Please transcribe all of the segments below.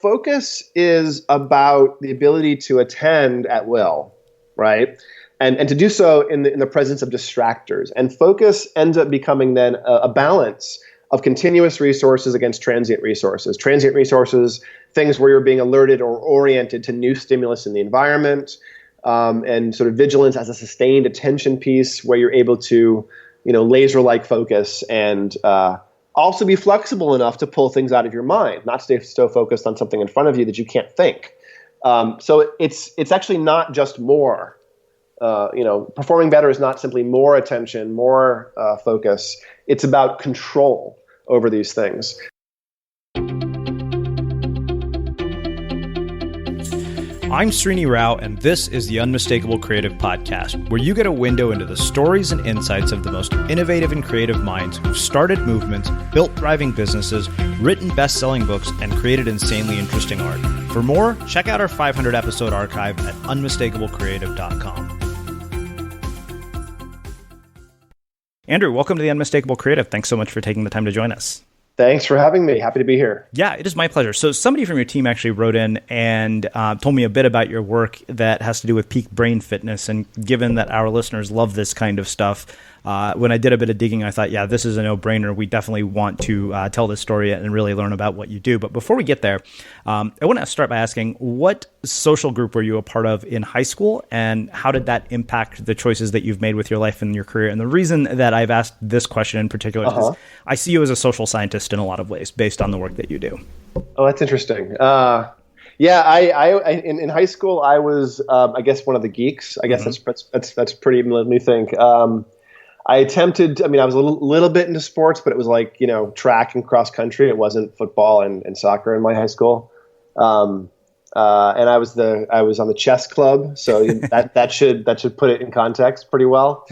focus is about the ability to attend at will, right? And to do so in the presence of distractors. And focus ends up becoming then a balance of continuous resources against transient resources. Transient resources, things where you're being alerted or oriented to new stimulus in the environment, and sort of vigilance as a sustained attention piece where you're able to, laser-like focus and also be flexible enough to pull things out of your mind, not stay so focused on something in front of you that you can't think. So it's actually not just more. Performing better is not simply more attention, more focus. It's about control over these things. I'm Srini Rao, and this is the Unmistakable Creative Podcast, where you get a window into the stories and insights of the most innovative and creative minds who've started movements, built thriving businesses, written best-selling books, and created insanely interesting art. For more, check out our 500-episode archive at unmistakablecreative.com. Andrew, welcome to the Unmistakable Creative. Thanks so much for taking the time to join us. Thanks for having me. Happy to be here. Yeah, it is my pleasure. So somebody from your team actually wrote in and told me a bit about your work that has to do with peak brain fitness. And given that our listeners love this kind of stuff, when I did a bit of digging, I thought, yeah, this is a no-brainer. We definitely want to tell this story and really learn about what you do. But before we get there, I want to start by asking, what social group were you a part of in high school, and how did that impact the choices that you've made with your life and your career? And the reason that I've asked this question in particular is I see you as a social scientist in a lot of ways based on the work that you do. Oh, that's interesting. Yeah, I in high school I was I guess one of the geeks. I guess that's pretty. Let me think. I attempted. I was a little bit into sports, but it was like track and cross country. It wasn't football and soccer in my high school. And I was on the chess club, so that should put it in context pretty well.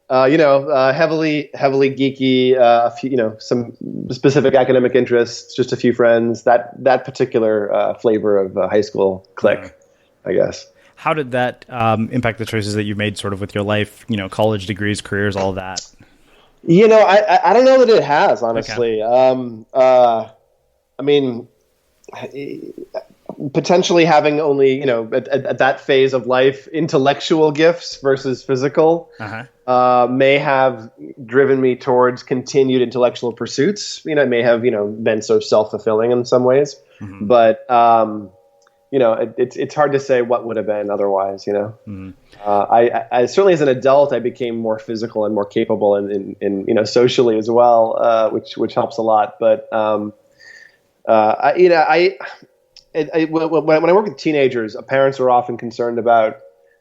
Heavily geeky, a few, some specific academic interests, just a few friends, that particular flavor of high school clique, I guess. How did that impact the choices that you made sort of with your life, college degrees, careers, all that? I don't know that it has, honestly. Okay. Potentially having only, at that phase of life, intellectual gifts versus physical may have driven me towards continued intellectual pursuits. It may have, been sort of self-fulfilling in some ways, but, it's hard to say what would have been otherwise, I certainly as an adult, I became more physical and more capable in socially as well, which helps a lot. But, when I work with teenagers, parents are often concerned about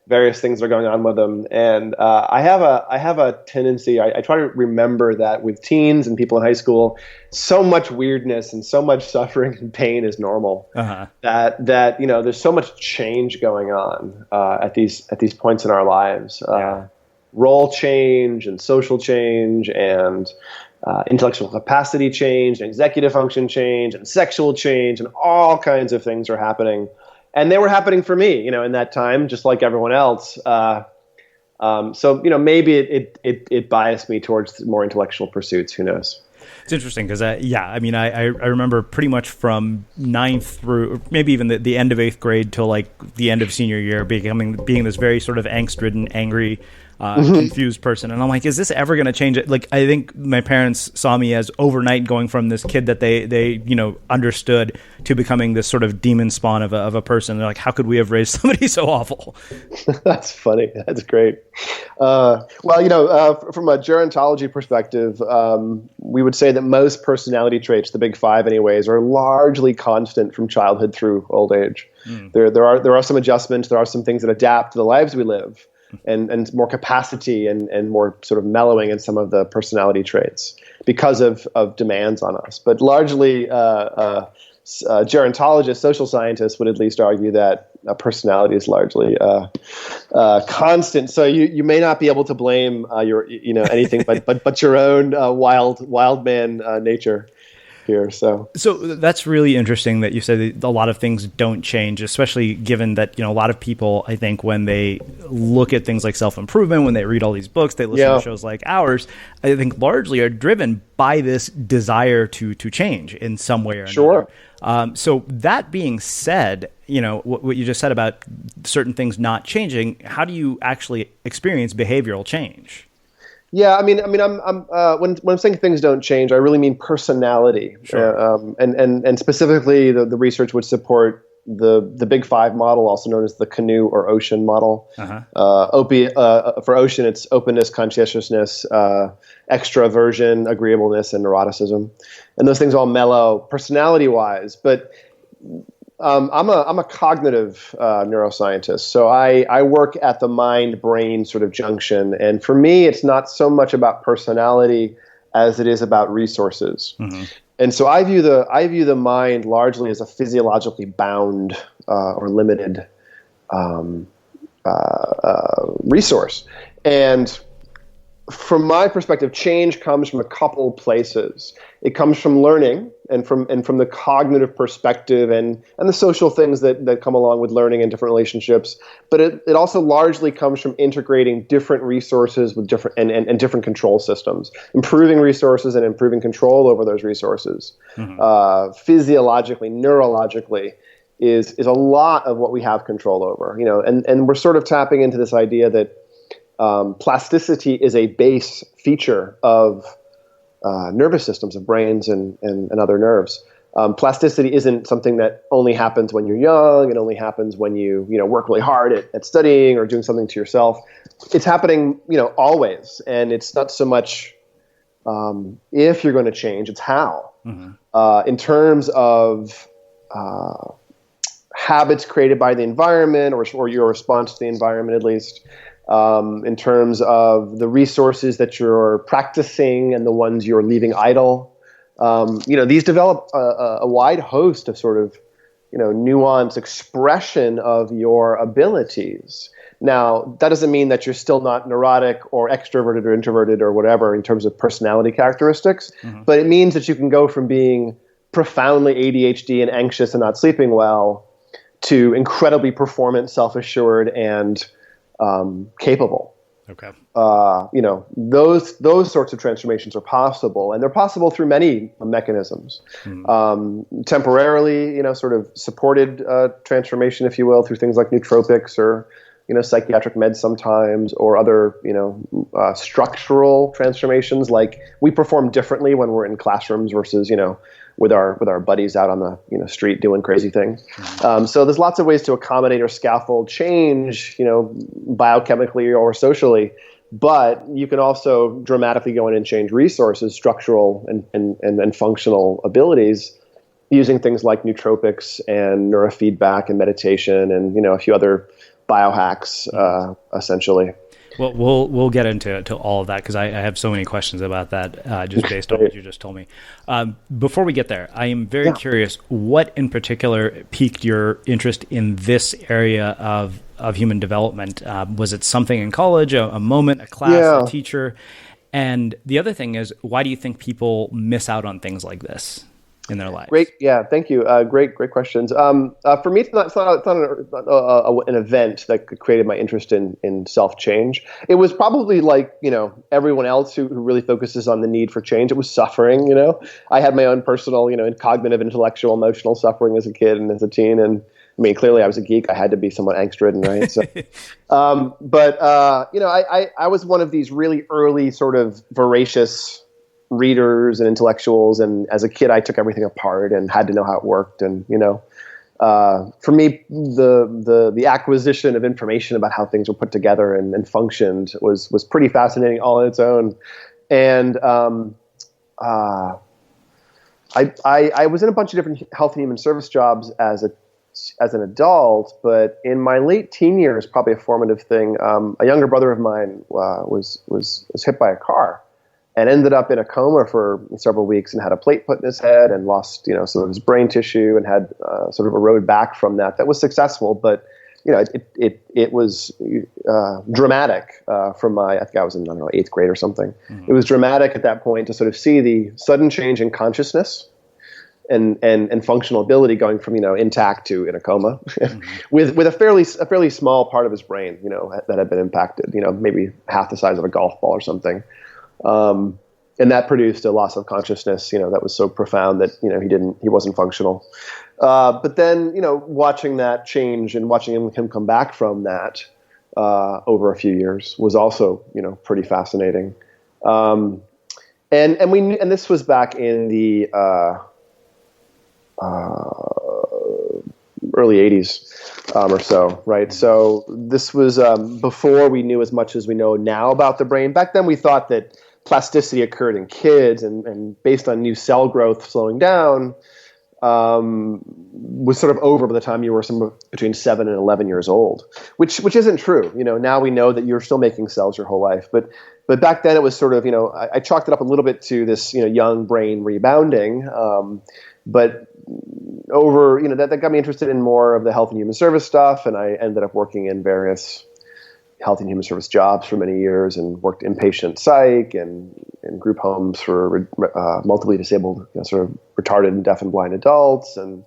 various things that are going on with them, and I have a tendency. I try to remember that with teens and people in high school, so much weirdness and so much suffering and pain is normal. That there's so much change going on at these points in our lives. Role change and social change and intellectual capacity change, and executive function change, and sexual change, and all kinds of things are happening. And they were happening for me, in that time, just like everyone else. So maybe it biased me towards more intellectual pursuits. Who knows? It's interesting because, I remember pretty much from 9th through maybe even the end of 8th grade till like the end of senior year, being this very sort of angst-ridden, angry, confused person. And I'm like, is this ever going to change it? Like, I think my parents saw me as overnight going from this kid that they understood to becoming this sort of demon spawn of a person. They're like, how could we have raised somebody so awful? That's funny. That's great. From a gerontology perspective, we would say that most personality traits, the big five anyways, are largely constant from childhood through old age. There are some adjustments. There are some things that adapt to the lives we live. And more capacity and more sort of mellowing in some of the personality traits because of demands on us. But largely, gerontologists, social scientists would at least argue that personality is largely constant. So you may not be able to blame anything but your own wild man nature. here. So that's really interesting that you said that a lot of things don't change, especially given that, a lot of people, I think, when they look at things like self-improvement, when they read all these books, they listen to shows like ours, I think largely are driven by this desire to change in some way or another. So that being said, what you just said about certain things not changing, how do you actually experience behavioral change? Yeah, I'm when I'm saying things don't change, I really mean personality. Sure. And specifically, the research would support the Big Five model, also known as the canoe or ocean model. For ocean, it's openness, conscientiousness, extraversion, agreeableness, and neuroticism. And those things all mellow personality-wise. But I'm a cognitive neuroscientist, so I work at the mind-brain sort of junction. And for me, it's not so much about personality as it is about resources. Mm-hmm. And so I view the mind largely as a physiologically bound or limited resource. And from my perspective, change comes from a couple places. It comes from learning and from the cognitive perspective and the social things that come along with learning and different relationships. But it also largely comes from integrating different resources with different and different control systems, improving resources and improving control over those resources. Mm-hmm. Physiologically, neurologically, is a lot of what we have control over. And we're sort of tapping into this idea that plasticity is a base feature of nervous systems, of brains and other nerves. Plasticity isn't something that only happens when you're young. It only happens when you work really hard at studying or doing something to yourself. It's happening always, and it's not so much if you're going to change, it's how. Mm-hmm. In terms of habits created by the environment or your response to the environment, at least. In terms of the resources that you're practicing and the ones you're leaving idle. These develop a wide host of sort of, nuanced expression of your abilities. Now, that doesn't mean that you're still not neurotic or extroverted or introverted or whatever in terms of personality characteristics, mm-hmm. but it means that you can go from being profoundly ADHD and anxious and not sleeping well to incredibly performant, self-assured, and capable. Okay. Those sorts of transformations are possible, and they're possible through many mechanisms. Mm-hmm. Temporarily, sort of supported transformation, if you will, through things like nootropics or psychiatric meds sometimes, or other structural transformations, like we perform differently when we're in classrooms versus with our buddies out on the street doing crazy things. Mm-hmm. So there's lots of ways to accommodate or scaffold change, biochemically or socially. But you can also dramatically go in and change resources, structural and functional abilities, using things like nootropics and neurofeedback and meditation and a few other biohacks, essentially. Well, we'll get into all of that because I have so many questions about that just based on what you just told me. Before we get there, I am very curious, what in particular piqued your interest in this area of human development? Was it something in college, a moment, a class, a teacher? And the other thing is, why do you think people miss out on things like this in their lives? Great. Yeah. Thank you. Great questions. For me, it's not an event that created my interest in self-change. It was probably like, everyone else who really focuses on the need for change. It was suffering, I had my own personal, cognitive, intellectual, emotional suffering as a kid and as a teen. And I mean, clearly I was a geek. I had to be somewhat angst-ridden, right? So, I was one of these really early sort of voracious readers and intellectuals, and as a kid I took everything apart and had to know how it worked. And for me, the acquisition of information about how things were put together and functioned was pretty fascinating all on its own. And I was in a bunch of different health and human service jobs as an adult, but in my late teen years, probably a formative thing, a younger brother of mine was hit by a car and ended up in a coma for several weeks and had a plate put in his head and lost, sort of his brain tissue and had sort of a road back from that. That was successful, but it was dramatic from I think I was in, 8th grade or something. Mm-hmm. It was dramatic at that point to sort of see the sudden change in consciousness and functional ability going from, intact to in a coma with a fairly small part of his brain, that had been impacted, maybe half the size of a golf ball or something. And that produced a loss of consciousness, that was so profound that, he wasn't functional. But then, watching that change and watching him come back from that over a few years was also, pretty fascinating. And this was back in the early 80s or so, right? So this was before we knew as much as we know now about the brain. Back then we thought that plasticity occurred in kids, and based on new cell growth slowing down, was sort of over by the time you were somewhere between 7 and 11 years old, which isn't true. Now we know that you're still making cells your whole life, but back then it was sort of, I chalked it up a little bit to this, young brain rebounding. But over, that got me interested in more of the health and human service stuff, and I ended up working in various health and human service jobs for many years, and worked inpatient psych and in group homes for multiply disabled, sort of retarded and deaf and blind adults, and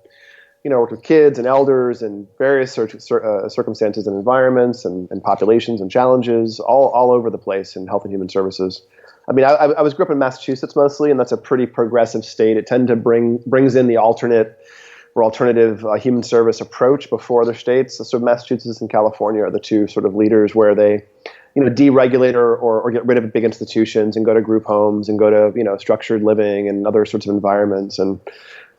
worked with kids and elders in various circumstances and environments and populations and challenges all over the place in health and human services. I mean, I grew up in Massachusetts mostly, and that's a pretty progressive state. It tended to brings in the alternative human service approach before other states. So Massachusetts and California are the two sort of leaders where they, deregulate or get rid of big institutions and go to group homes and go to, structured living and other sorts of environments. And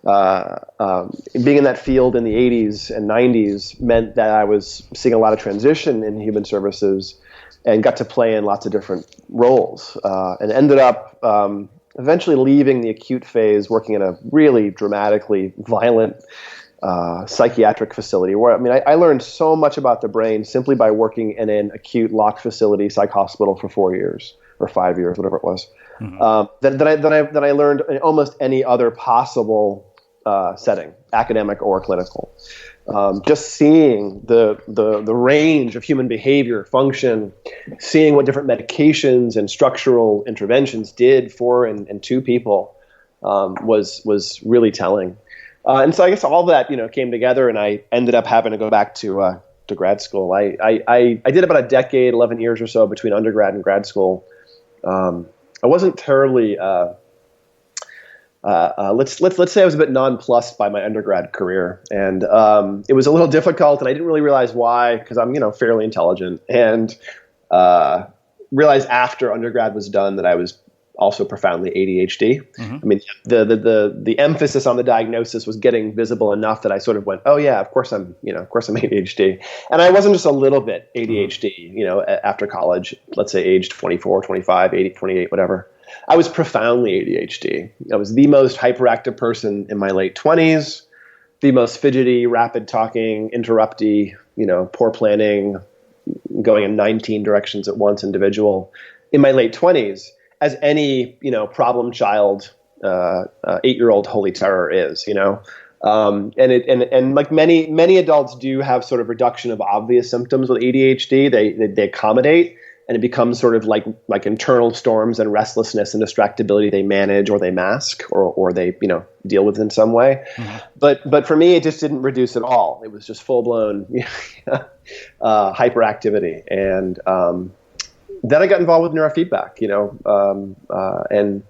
being in that field in the 80s and 90s meant that I was seeing a lot of transition in human services and got to play in lots of different roles, and ended up eventually leaving the acute phase, working in a really dramatically violent psychiatric facility where, I learned so much about the brain simply by working in an acute locked facility, psych hospital for 4 years or 5 years, whatever it was, than I learned in almost any other possible setting, academic or clinical. Just seeing the range of human behavior, function, seeing what different medications and structural interventions did for and to people was really telling. And so I guess all that came together, and I ended up having to go back to grad school. I did about a decade, 11 years or so between undergrad and grad school. I wasn't terribly let's say I was a bit nonplussed by my undergrad career, and it was a little difficult, and I didn't really realize why, because I'm fairly intelligent, and realized after undergrad was done that I was also profoundly ADHD. I mean, the emphasis on the diagnosis was getting visible enough that I sort of went, oh yeah, of course I'm ADHD, and I wasn't just a little bit ADHD, after college, let's say age 24, 25, 28, whatever. I was profoundly ADHD. I was the most hyperactive person in my late 20s, the most fidgety, rapid talking, interrupty, poor planning, going in 19 directions at once individual in my late 20s, as any, problem child, 8-year-old holy terror is, and like many adults do have sort of reduction of obvious symptoms with ADHD. They accommodate, and it becomes sort of like internal storms and restlessness and distractibility they manage or they mask or they, deal with in some way. But for me, it just didn't reduce at all. It was just full blown hyperactivity. And then I got involved with neurofeedback, and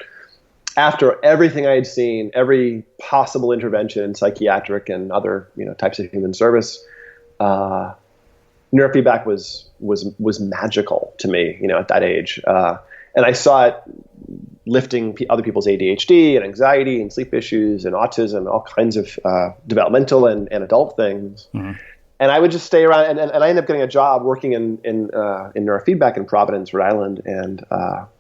after everything I had seen, every possible intervention in psychiatric and other, types of human service, neurofeedback was magical to me, at that age. And I saw it lifting other people's ADHD and anxiety and sleep issues and autism, all kinds of developmental and adult things. And I would just stay around, and I ended up getting a job working in neurofeedback in Providence, Rhode Island, and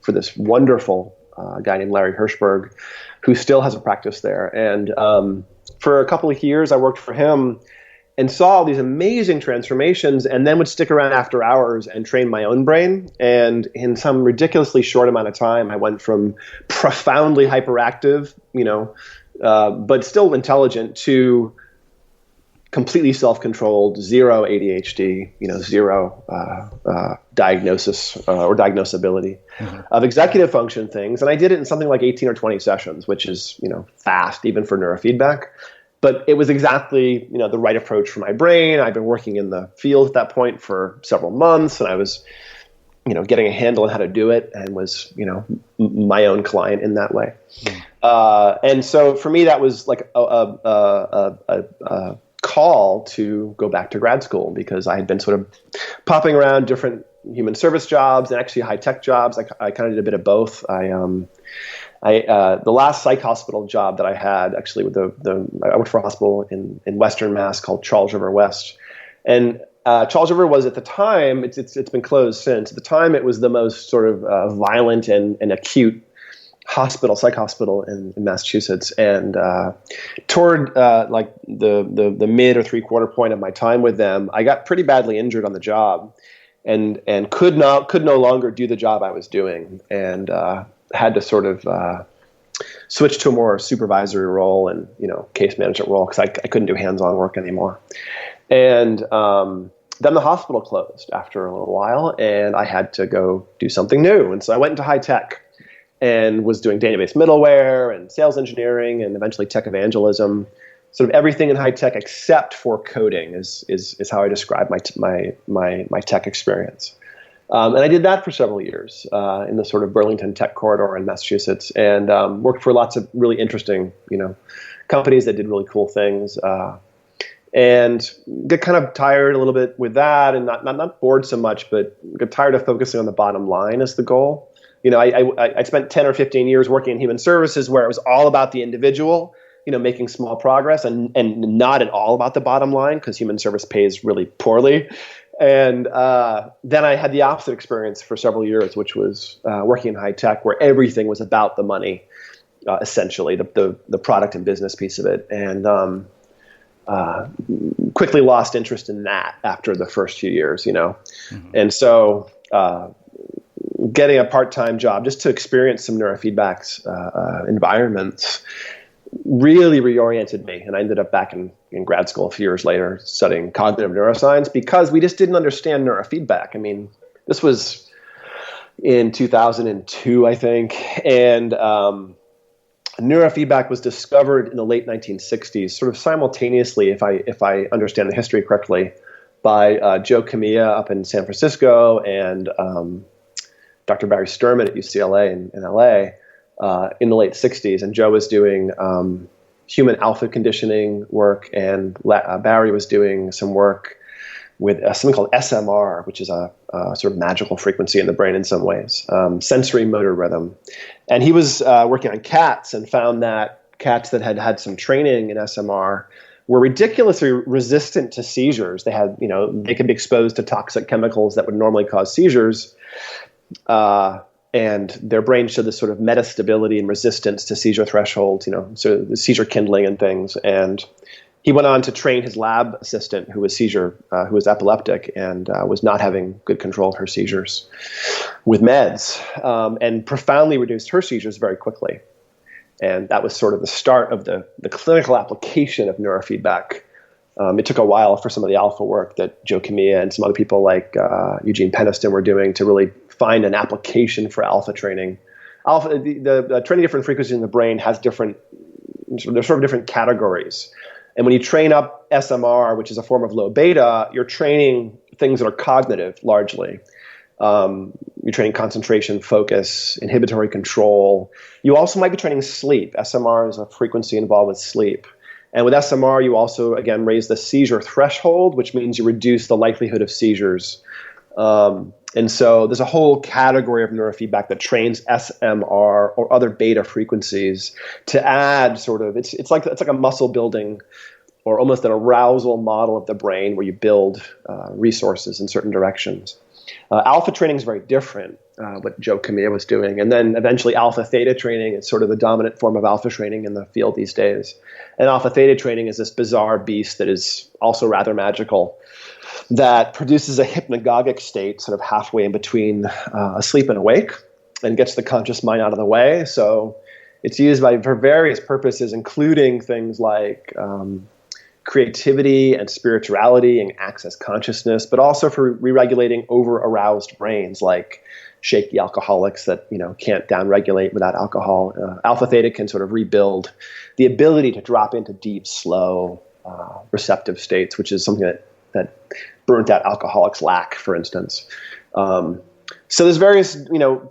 for this wonderful guy named Larry Hirschberg, who still has a practice there. And for a couple of years, I worked for him and saw all these amazing transformations, and then would stick around after hours and train my own brain. And in some ridiculously short amount of time, I went from profoundly hyperactive, but still intelligent, to completely self-controlled, zero ADHD, zero diagnosis or diagnosability of executive function things. And I did it in something like 18 or 20 sessions, which is, fast even for neurofeedback. But it was exactly, the right approach for my brain. I've been working in the field at that point for several months, and I was, getting a handle on how to do it, and was, my own client in that way. And so for me, that was like a call to go back to grad school, because I had been sort of popping around different human service jobs and actually high tech jobs. I kind of did a bit of both. The last psych hospital job that I had, actually, with I worked for a hospital in Western Mass called Charles River West, and Charles River was, at the time, it's been closed since. At the time, it was the most sort of violent and acute psych hospital in Massachusetts, and toward like the mid or 3/4 point of my time with them, I got pretty badly injured on the job, and could no longer do the job I was doing, and had to sort of switch to a more supervisory role and case management role, because I couldn't do hands-on work anymore. And then the hospital closed after a little while, and I had to go do something new, and so I went into high tech and was doing database middleware and sales engineering and eventually tech evangelism, sort of everything in high tech except for coding is how I describe my tech experience. And I did that for several years in the sort of Burlington tech corridor in Massachusetts, and worked for lots of really interesting, companies that did really cool things. And get kind of tired a little bit with that, and not bored so much, but get tired of focusing on the bottom line as the goal. I spent 10 or 15 years working in human services where it was all about the individual, making small progress, and not at all about the bottom line, because human service pays really poorly. And then I had the opposite experience for several years, which was working in high tech, where everything was about the money, essentially, the product and business piece of it. And quickly lost interest in that after the first few years, And so getting a part-time job just to experience some neurofeedback environments really reoriented me. And I ended up back in grad school a few years later studying cognitive neuroscience, because we just didn't understand neurofeedback. I mean, this was in 2002, I think. And neurofeedback was discovered in the late 1960s, sort of simultaneously, if I understand the history correctly, by Joe Kamiya up in San Francisco and Dr. Barry Sturman at UCLA in LA in the late 60s. And Joe was doing human alpha conditioning work, and Barry was doing some work with something called SMR, which is a sort of magical frequency in the brain in some ways, sensory motor rhythm. And he was working on cats, and found that cats that had had some training in SMR were ridiculously resistant to seizures. They had, they could be exposed to toxic chemicals that would normally cause seizures. And their brain showed this sort of metastability and resistance to seizure thresholds, so the seizure kindling and things. And he went on to train his lab assistant, who was epileptic and was not having good control of her seizures with meds, and profoundly reduced her seizures very quickly. And that was sort of the start of the clinical application of neurofeedback. It took a while for some of the alpha work that Joe Kamiya and some other people like Eugene Peniston were doing to really find an application for alpha training. The training different frequencies in the brain has there's sort of different categories. And when you train up SMR, which is a form of low beta, you're training things that are cognitive largely. You're training concentration, focus, inhibitory control. You also might be training sleep. SMR is a frequency involved with sleep. And with SMR, you also, again, raise the seizure threshold, which means you reduce the likelihood of seizures. And so there's a whole category of neurofeedback that trains SMR or other beta frequencies to add sort of, it's like a muscle building or almost an arousal model of the brain where you build resources in certain directions. Alpha training is very different, what Joe Kamiya was doing. And then eventually alpha theta training is sort of the dominant form of alpha training in the field these days. And alpha theta training is this bizarre beast that is also rather magical, that produces a hypnagogic state sort of halfway in between asleep and awake, and gets the conscious mind out of the way. So it's used for various purposes, including things like creativity and spirituality and access consciousness, but also for re-regulating over-aroused brains like shaky alcoholics that can't downregulate without alcohol. Alpha theta can sort of rebuild the ability to drop into deep, slow, receptive states, which is something that burnt out alcoholics lack, for instance. So there's various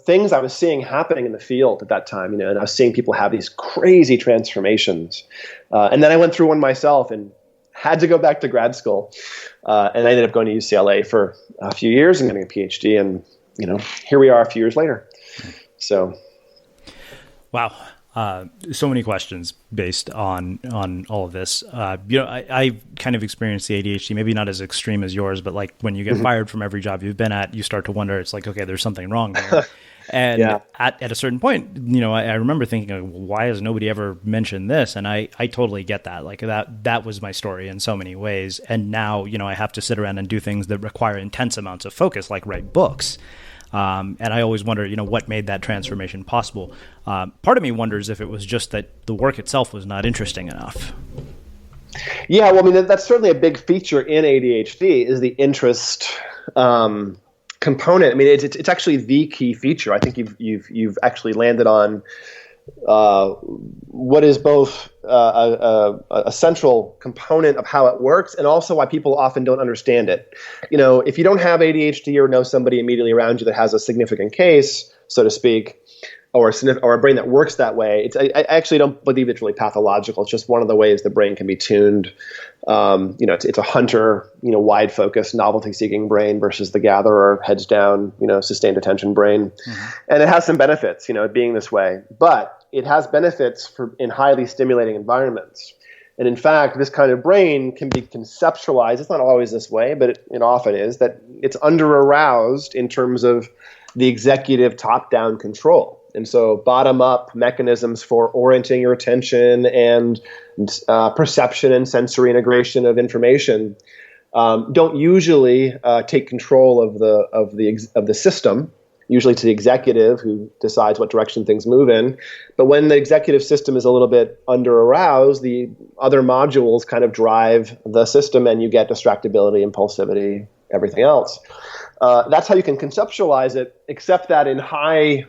things I was seeing happening in the field at that time, and I was seeing people have these crazy transformations. And then I went through one myself and had to go back to grad school. And I ended up going to UCLA for a few years and getting a PhD. And here we are a few years later. So, wow, so many questions based on all of this. I kind of experienced the ADHD, maybe not as extreme as yours, but like when you get fired from every job you've been at, you start to wonder. It's like, okay, there's something wrong there. And at a certain point, I remember thinking, well, why has nobody ever mentioned this? And I totally get that. Like that was my story in so many ways. And now, I have to sit around and do things that require intense amounts of focus, like write books. And I always wonder, what made that transformation possible. Part of me wonders if it was just that the work itself was not interesting enough. Yeah, well, I mean, that's certainly a big feature in ADHD is the interest component. I mean, it's actually the key feature. I think you've actually landed on what is both a central component of how it works and also why people often don't understand it. If you don't have ADHD or know somebody immediately around you that has a significant case, so to speak, or a brain that works that way, I actually don't believe it's really pathological. It's just one of the ways the brain can be tuned. It's a hunter, wide focus, novelty-seeking brain versus the gatherer, heads down, sustained attention brain. Mm-hmm. And it has some benefits, being this way. But it has benefits in highly stimulating environments. And in fact, this kind of brain can be conceptualized. It's not always this way, but it often is, that it's under-aroused in terms of the executive top-down control. And so bottom-up mechanisms for orienting your attention and perception and sensory integration of information don't usually take control of the system, usually to the executive who decides what direction things move in. But when the executive system is a little bit under-aroused, the other modules kind of drive the system and you get distractibility, impulsivity, everything else. That's how you can conceptualize it, except that in high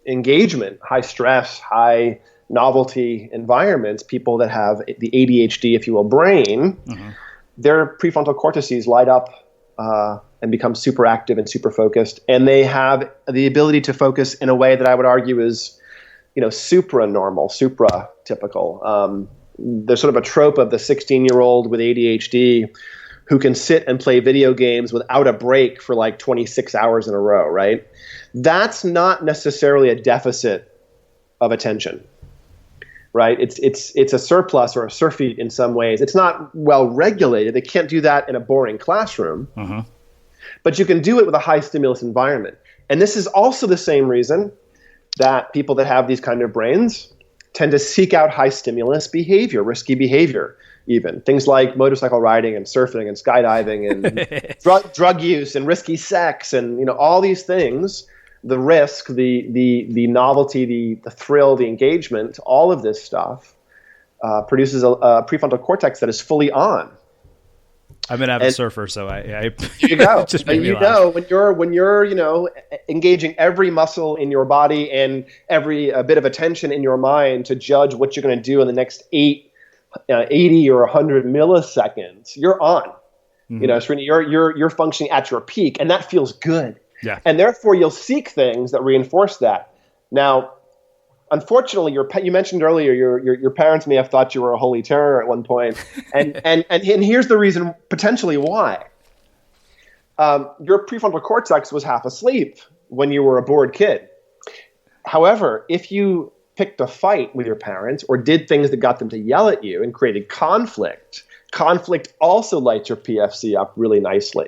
engagement, high stress, high novelty environments, people that have the ADHD, if you will, brain, their prefrontal cortices light up and become super active and super focused. And they have the ability to focus in a way that I would argue is, supranormal, supra-typical. There's sort of a trope of the 16-year-old with ADHD who can sit and play video games without a break for like 26 hours in a row, right? That's not necessarily a deficit of attention, right? It's a surplus or a surfeit in some ways. It's not well regulated. They can't do that in a boring classroom, but you can do it with a high stimulus environment. And this is also the same reason that people that have these kind of brains tend to seek out high stimulus behavior, risky behavior. Even things like motorcycle riding and surfing and skydiving and drug use and risky sex and all these things, the risk, the novelty, the thrill, the engagement, all of this stuff produces a prefrontal cortex that is fully on. I'm an avid surfer, so I you go. Just made me laugh. when you're engaging every muscle in your body and every bit of attention in your mind to judge what you're going to do in the next 80 or 100 milliseconds, you're on. Srini, you're functioning at your peak, and that feels good. Yeah. And therefore, you'll seek things that reinforce that. Now, unfortunately, you mentioned earlier your parents may have thought you were a holy terror at one point, and here's the reason potentially why. Your prefrontal cortex was half asleep when you were a bored kid. However, if you picked a fight with your parents or did things that got them to yell at you and created conflict also lights your PFC up really nicely.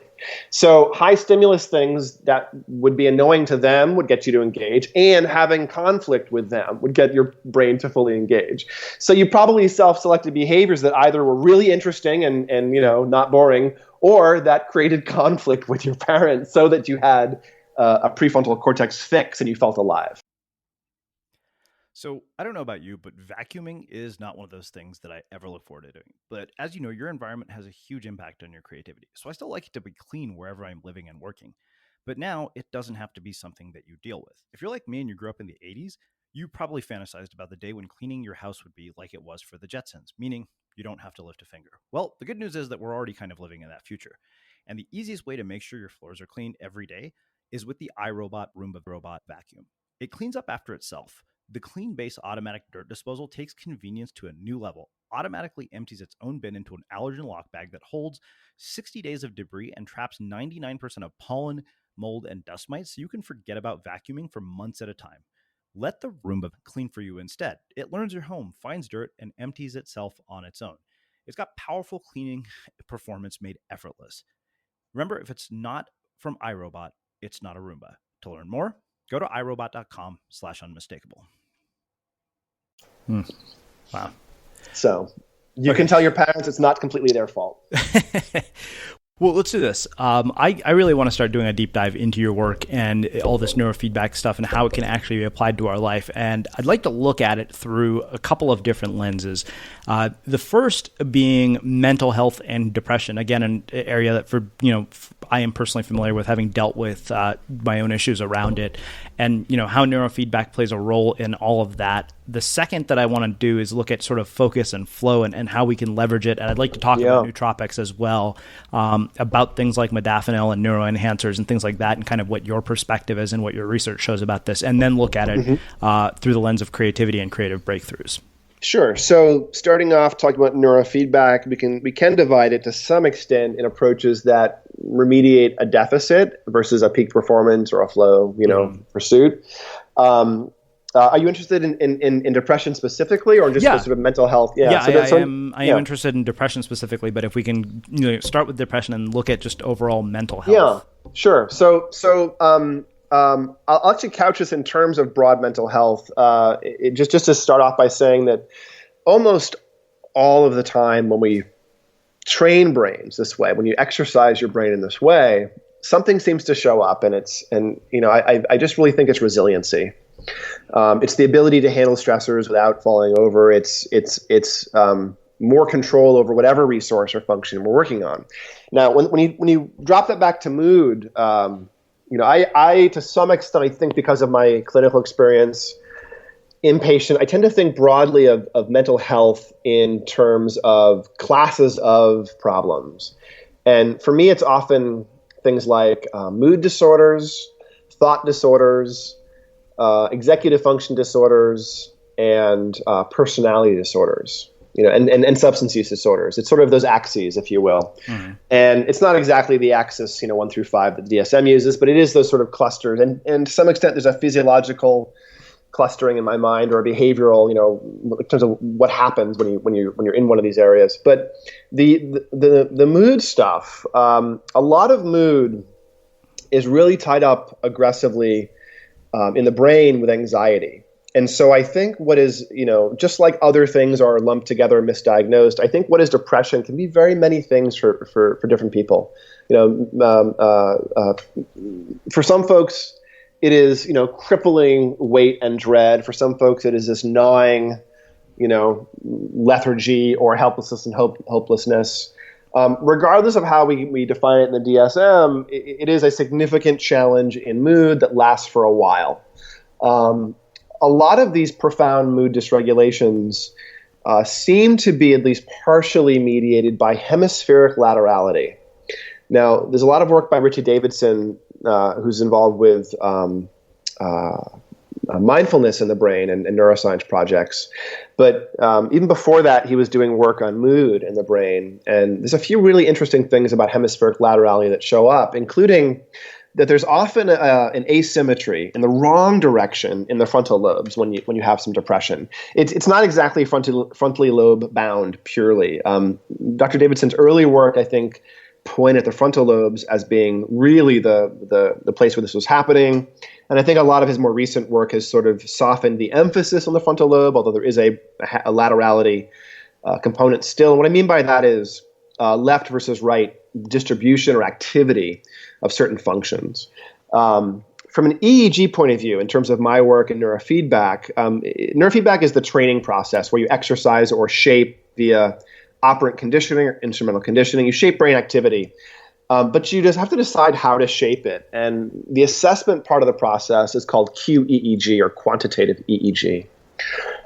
So high stimulus things that would be annoying to them would get you to engage, and having conflict with them would get your brain to fully engage. So you probably self-selected behaviors that either were really interesting and not boring, or that created conflict with your parents so that you had a prefrontal cortex fix and you felt alive. So I don't know about you, but vacuuming is not one of those things that I ever look forward to doing. But as you know, your environment has a huge impact on your creativity. So I still like it to be clean wherever I'm living and working. But now it doesn't have to be something that you deal with. If you're like me and you grew up in the 80s, you probably fantasized about the day when cleaning your house would be like it was for the Jetsons, meaning you don't have to lift a finger. Well, the good news is that we're already kind of living in that future. And the easiest way to make sure your floors are clean every day is with the iRobot Roomba Robot Vacuum. It cleans up after itself. The Clean Base automatic dirt disposal takes convenience to a new level, automatically empties its own bin into an allergen lock bag that holds 60 days of debris and traps 99% of pollen, mold, and dust mites, so you can forget about vacuuming for months at a time. Let the Roomba clean for you instead. It learns your home, finds dirt, and empties itself on its own. It's got powerful cleaning performance made effortless. Remember, if it's not from iRobot, it's not a Roomba. To learn more, go to irobot.com/unmistakable. Wow. So you can tell your parents it's not completely their fault. Well, let's do this. I really want to start doing a deep dive into your work and all this neurofeedback stuff and how it can actually be applied to our life. And I'd like to look at it through a couple of different lenses. The first being mental health and depression. Again, an area that I am personally familiar with, having dealt with my own issues around it, and how neurofeedback plays a role in all of that. The second that I want to do is look at sort of focus and flow and how we can leverage it. And I'd like to talk about nootropics as well, about things like modafinil and neuroenhancers and things like that, and kind of what your perspective is and what your research shows about this, and then look at it through the lens of creativity and creative breakthroughs. Sure. So starting off talking about neurofeedback, we can divide it to some extent in approaches that remediate a deficit versus a peak performance or a flow, pursuit. Are you interested in depression specifically, or just sort of mental health? I am interested in depression specifically, but if we can start with depression and look at just overall mental health. Yeah, sure. So I'll actually couch this in terms of broad mental health. Just to start off by saying that almost all of the time when we train brains this way, when you exercise your brain in this way, something seems to show up, and I just really think it's resiliency. It's the ability to handle stressors without falling over. It's more control over whatever resource or function we're working on. Now, when you drop that back to mood, I to some extent, I think because of my clinical experience, inpatient, I tend to think broadly of mental health in terms of classes of problems. And for me, it's often things like mood disorders, thought disorders, executive function disorders, and personality disorders, and substance use disorders. It's sort of those axes, if you will. Mm-hmm. And it's not exactly the axis, 1 through 5 that the DSM uses, but it is those sort of clusters. And to some extent, there's a physiological clustering in my mind, or a behavioral, in terms of what happens when you're in one of these areas. But the mood stuff, a lot of mood is really tied up aggressively in the brain with anxiety. And so I think what is, just like other things are lumped together, misdiagnosed, I think what is depression can be very many things for different people. For some folks, it is, crippling weight and dread. For some folks, it is this gnawing, lethargy or helplessness and hopelessness. Regardless of how we define it in the DSM, it is a significant challenge in mood that lasts for a while. A lot of these profound mood dysregulations seem to be at least partially mediated by hemispheric laterality. Now, there's a lot of work by Richie Davidson, who's involved with mindfulness in the brain and neuroscience projects. But even before that, he was doing work on mood in the brain. And there's a few really interesting things about hemispheric laterality that show up, including that there's often an asymmetry in the wrong direction in the frontal lobes when you have some depression. It's not exactly frontally lobe bound purely. Dr. Davidson's early work, I think, point at the frontal lobes as being really the place where this was happening. And I think a lot of his more recent work has sort of softened the emphasis on the frontal lobe, although there is a laterality component still. And what I mean by that is left versus right distribution or activity of certain functions. For from an EEG point of view, in terms of my work in neurofeedback, neurofeedback is the training process where you exercise or shape via operant conditioning or instrumental conditioning. You shape brain activity, but you just have to decide how to shape it. And the assessment part of the process is called QEEG, or quantitative EEG.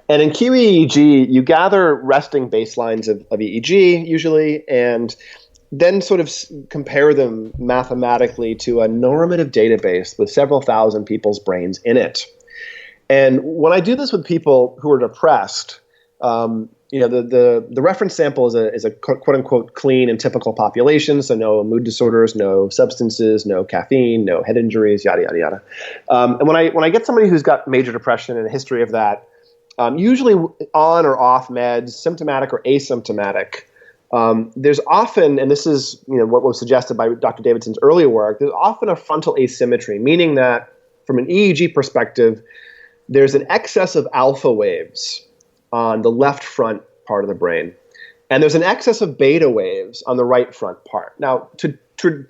And in QEEG, you gather resting baselines of EEG usually, and then sort of compare them mathematically to a normative database with several thousand people's brains in it. And when I do this with people who are depressed, the reference sample is a quote unquote clean and typical population, so no mood disorders, no substances, no caffeine, no head injuries, yada yada yada. And when I get somebody who's got major depression and a history of that, usually on or off meds, symptomatic or asymptomatic, there's often, and this is what was suggested by Dr. Davidson's earlier work, there's often a frontal asymmetry, meaning that from an EEG perspective, there's an excess of alpha waves on the left front part of the brain, and there's an excess of beta waves on the right front part. Now, to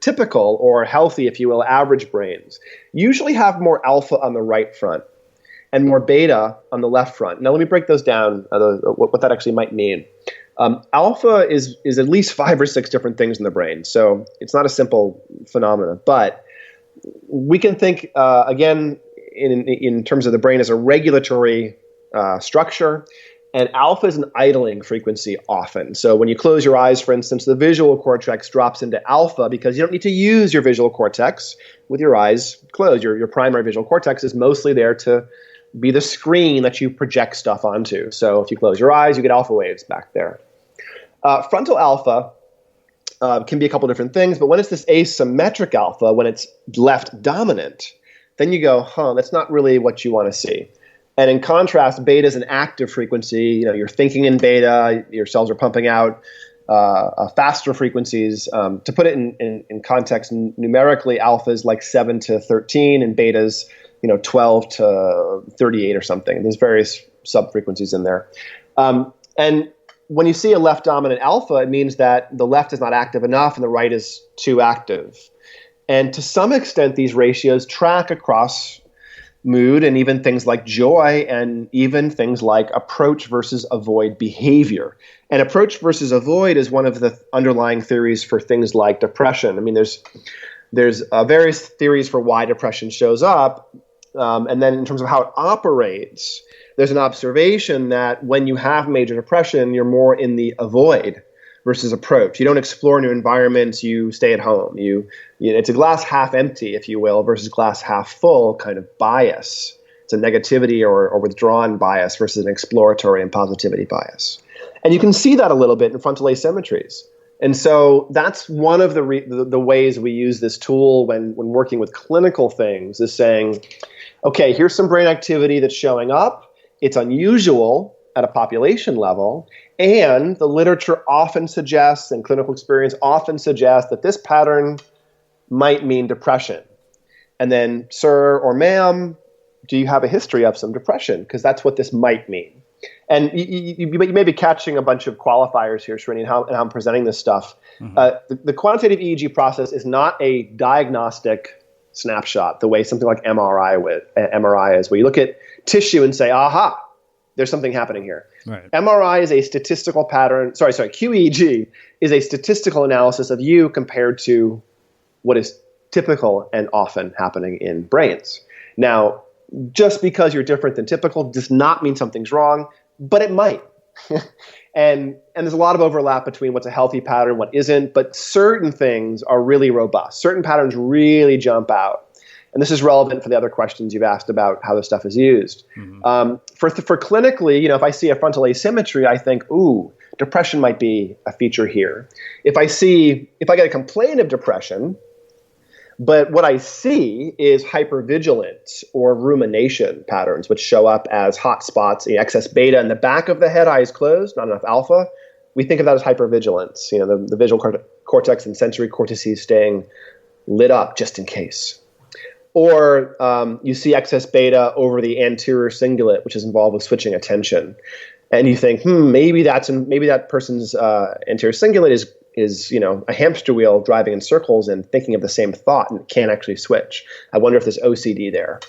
typical or healthy, if you will, average brains usually have more alpha on the right front and more beta on the left front. Now, let me break those down, what that actually might mean. Alpha is at least 5 or 6 different things in the brain, so it's not a simple phenomenon. But we can think, again, in terms of the brain as a regulatory structure, and alpha is an idling frequency often. So when you close your eyes, for instance, the visual cortex drops into alpha because you don't need to use your visual cortex with your eyes closed. Your primary visual cortex is mostly there to be the screen that you project stuff onto. So if you close your eyes, you get alpha waves back there. Frontal alpha can be a couple different things, but when it's this asymmetric alpha, when it's left dominant, then you go, that's not really what you want to see. And in contrast, beta is an active frequency. You're thinking in beta, your cells are pumping out faster frequencies. To put it in context, numerically, alpha is like 7 to 13, and beta's 12 to 38 or something. There's various sub-frequencies in there. And when you see a left dominant alpha, it means that the left is not active enough and the right is too active. And to some extent, these ratios track across mood and even things like joy and even things like approach versus avoid behavior. And approach versus avoid is one of the underlying theories for things like depression. I mean, there's various theories for why depression shows up. And then in terms of how it operates, there's an observation that when you have major depression, you're more in the avoid versus approach. You don't explore new environments, you stay at home. It's a glass half empty, if you will, versus glass half full kind of bias. It's a negativity or withdrawn bias versus an exploratory and positivity bias. And you can see that a little bit in frontal asymmetries. And so that's one of the ways we use this tool when working with clinical things, is saying, okay, here's some brain activity that's showing up. It's unusual at a population level, and the literature often suggests, and clinical experience often suggests, that this pattern might mean depression. And then, sir or ma'am, do you have a history of some depression? Because that's what this might mean. And you may be catching a bunch of qualifiers here, Srini, and how I'm presenting this stuff. Mm-hmm. The quantitative EEG process is not a diagnostic snapshot, the way something like MRI is, where you look at tissue and say, aha, there's something happening here. Right. MRI is a statistical pattern. QEEG is a statistical analysis of you compared to what is typical and often happening in brains. Now, just because you're different than typical does not mean something's wrong, but it might. And there's a lot of overlap between what's a healthy pattern and what isn't, but certain things are really robust. Certain patterns really jump out. And this is relevant for the other questions you've asked about how this stuff is used. Mm-hmm. For clinically, if I see a frontal asymmetry, I think, ooh, depression might be a feature here. If I get a complaint of depression, but what I see is hypervigilance or rumination patterns, which show up as hot spots, excess beta in the back of the head, eyes closed, not enough alpha. We think of that as hypervigilance, the visual cortex and sensory cortices staying lit up just in case. Or you see excess beta over the anterior cingulate, which is involved with switching attention. And you think, maybe that person's anterior cingulate is, a hamster wheel driving in circles and thinking of the same thought and can't actually switch. I wonder if there's OCD there.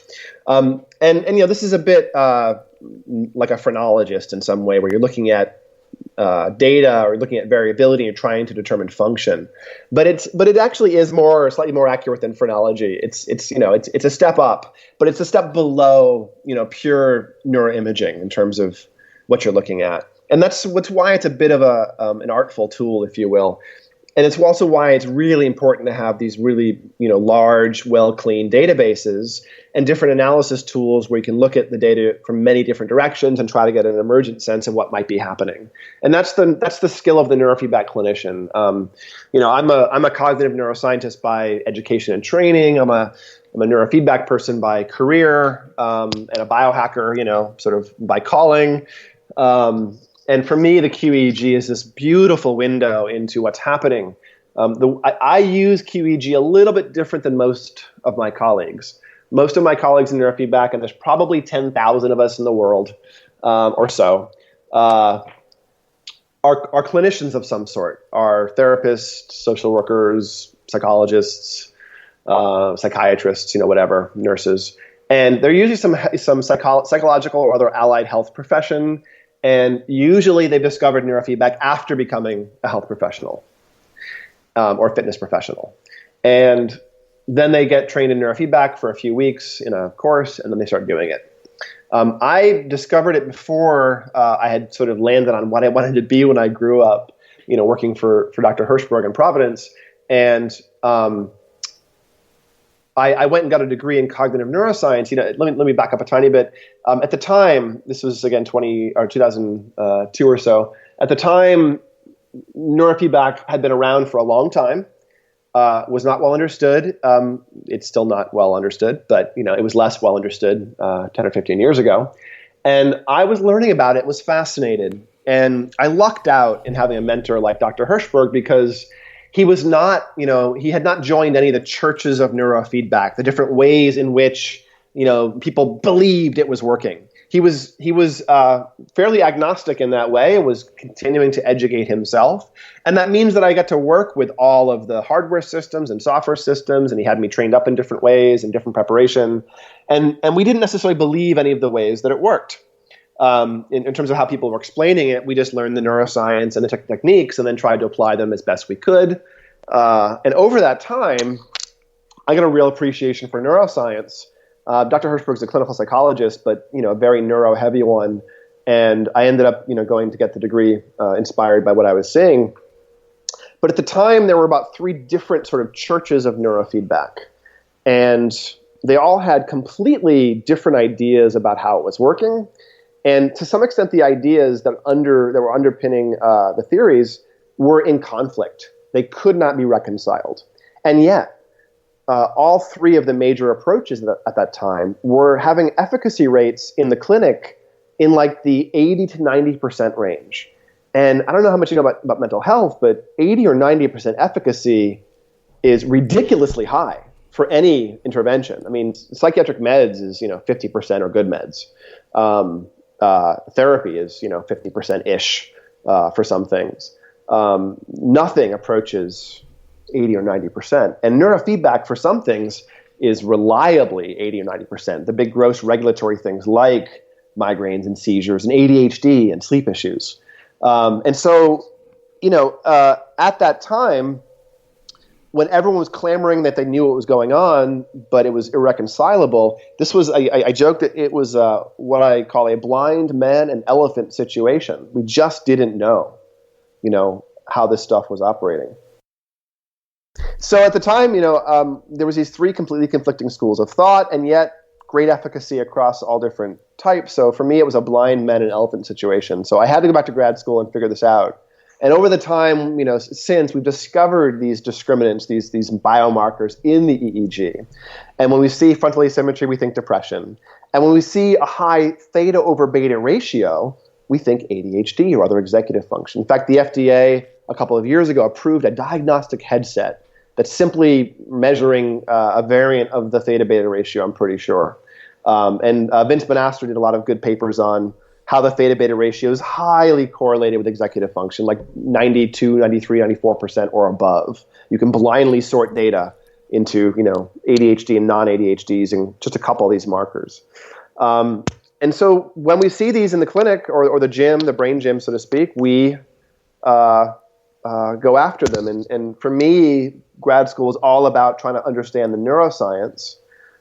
And this is a bit like a phrenologist in some way, where you're looking at data or looking at variability and trying to determine function. But it actually is slightly more accurate than phrenology. It's a step up, but it's a step below, pure neuroimaging in terms of what you're looking at. And that's why it's a bit of an artful tool, if you will. And it's also why it's really important to have these really, large, well-cleaned databases and different analysis tools where you can look at the data from many different directions and try to get an emergent sense of what might be happening. And that's the skill of the neurofeedback clinician. I'm a cognitive neuroscientist by education and training. I'm a neurofeedback person by career, and a biohacker, sort of by calling. And for me, the QEEG is this beautiful window into what's happening. I use QEEG a little bit different than most of my colleagues. Most of my colleagues in neurofeedback, and there's probably 10,000 of us in the world or so, are clinicians of some sort, are therapists, social workers, psychologists, psychiatrists, whatever, nurses. And they're usually some psychological or other allied health profession. And usually they've discovered neurofeedback after becoming a health professional or fitness professional. And then they get trained in neurofeedback for a few weeks in a course, and then they start doing it. I discovered it before I had sort of landed on what I wanted to be when I grew up, working for Dr. Hirschberg in Providence. And I went and got a degree in cognitive neuroscience. Let me back up a tiny bit. At the time, this was again 2002 or so. At the time, neurofeedback had been around for a long time. Was not well understood. It's still not well understood, but it was less well understood 10 or 15 years ago. And I was learning about it, was fascinated, and I lucked out in having a mentor like Dr. Hirschberg, because he was not, he had not joined any of the churches of neurofeedback, the different ways in which, people believed it was working. He was fairly agnostic in that way and was continuing to educate himself. And that means that I got to work with all of the hardware systems and software systems, and he had me trained up in different ways and different preparation. And we didn't necessarily believe any of the ways that it worked. In terms of how people were explaining it, we just learned the neuroscience and the techniques and then tried to apply them as best we could. And over that time, I got a real appreciation for neuroscience. Dr. Hirschberg's a clinical psychologist, but a very neuro-heavy one. And I ended up going to get the degree inspired by what I was seeing. But at the time, there were about 3 different sort of churches of neurofeedback. And they all had completely different ideas about how it was working. And to some extent, the ideas that were underpinning the theories were in conflict. They could not be reconciled. And yet, all 3 of the major approaches at that time were having efficacy rates in the clinic in like the 80 to 90% range. And I don't know how much you know about mental health, but 80 or 90% efficacy is ridiculously high for any intervention. I mean, psychiatric meds is 50% are good meds. Therapy is 50%-ish for some things. Nothing approaches 80 or 90%. And neurofeedback for some things is reliably 80 or 90%. The big gross regulatory things like migraines and seizures and ADHD and sleep issues. And so, at that time, when everyone was clamoring that they knew what was going on, but it was irreconcilable, this was, I joke that it was what I call a blind man and elephant situation. We just didn't know, how this stuff was operating. So at the time, there was these 3 completely conflicting schools of thought, and yet great efficacy across all different types. So for me, it was a blind man and elephant situation. So I had to go back to grad school and figure this out. And over the time, since we've discovered these discriminants, these biomarkers in the EEG. And when we see frontal asymmetry, we think depression. And when we see a high theta over beta ratio, we think ADHD or other executive function. In fact, the FDA a couple of years ago approved a diagnostic headset that's simply measuring a variant of the theta beta ratio, I'm pretty sure. And Vince Monastro did a lot of good papers on how the theta beta ratio is highly correlated with executive function, like 92, 93, 94% or above. You can blindly sort data into, ADHD and non-ADHD using just a couple of these markers. And so when we see these in the clinic or the gym, the brain gym, so to speak, we go after them. And for me, grad school is all about trying to understand the neuroscience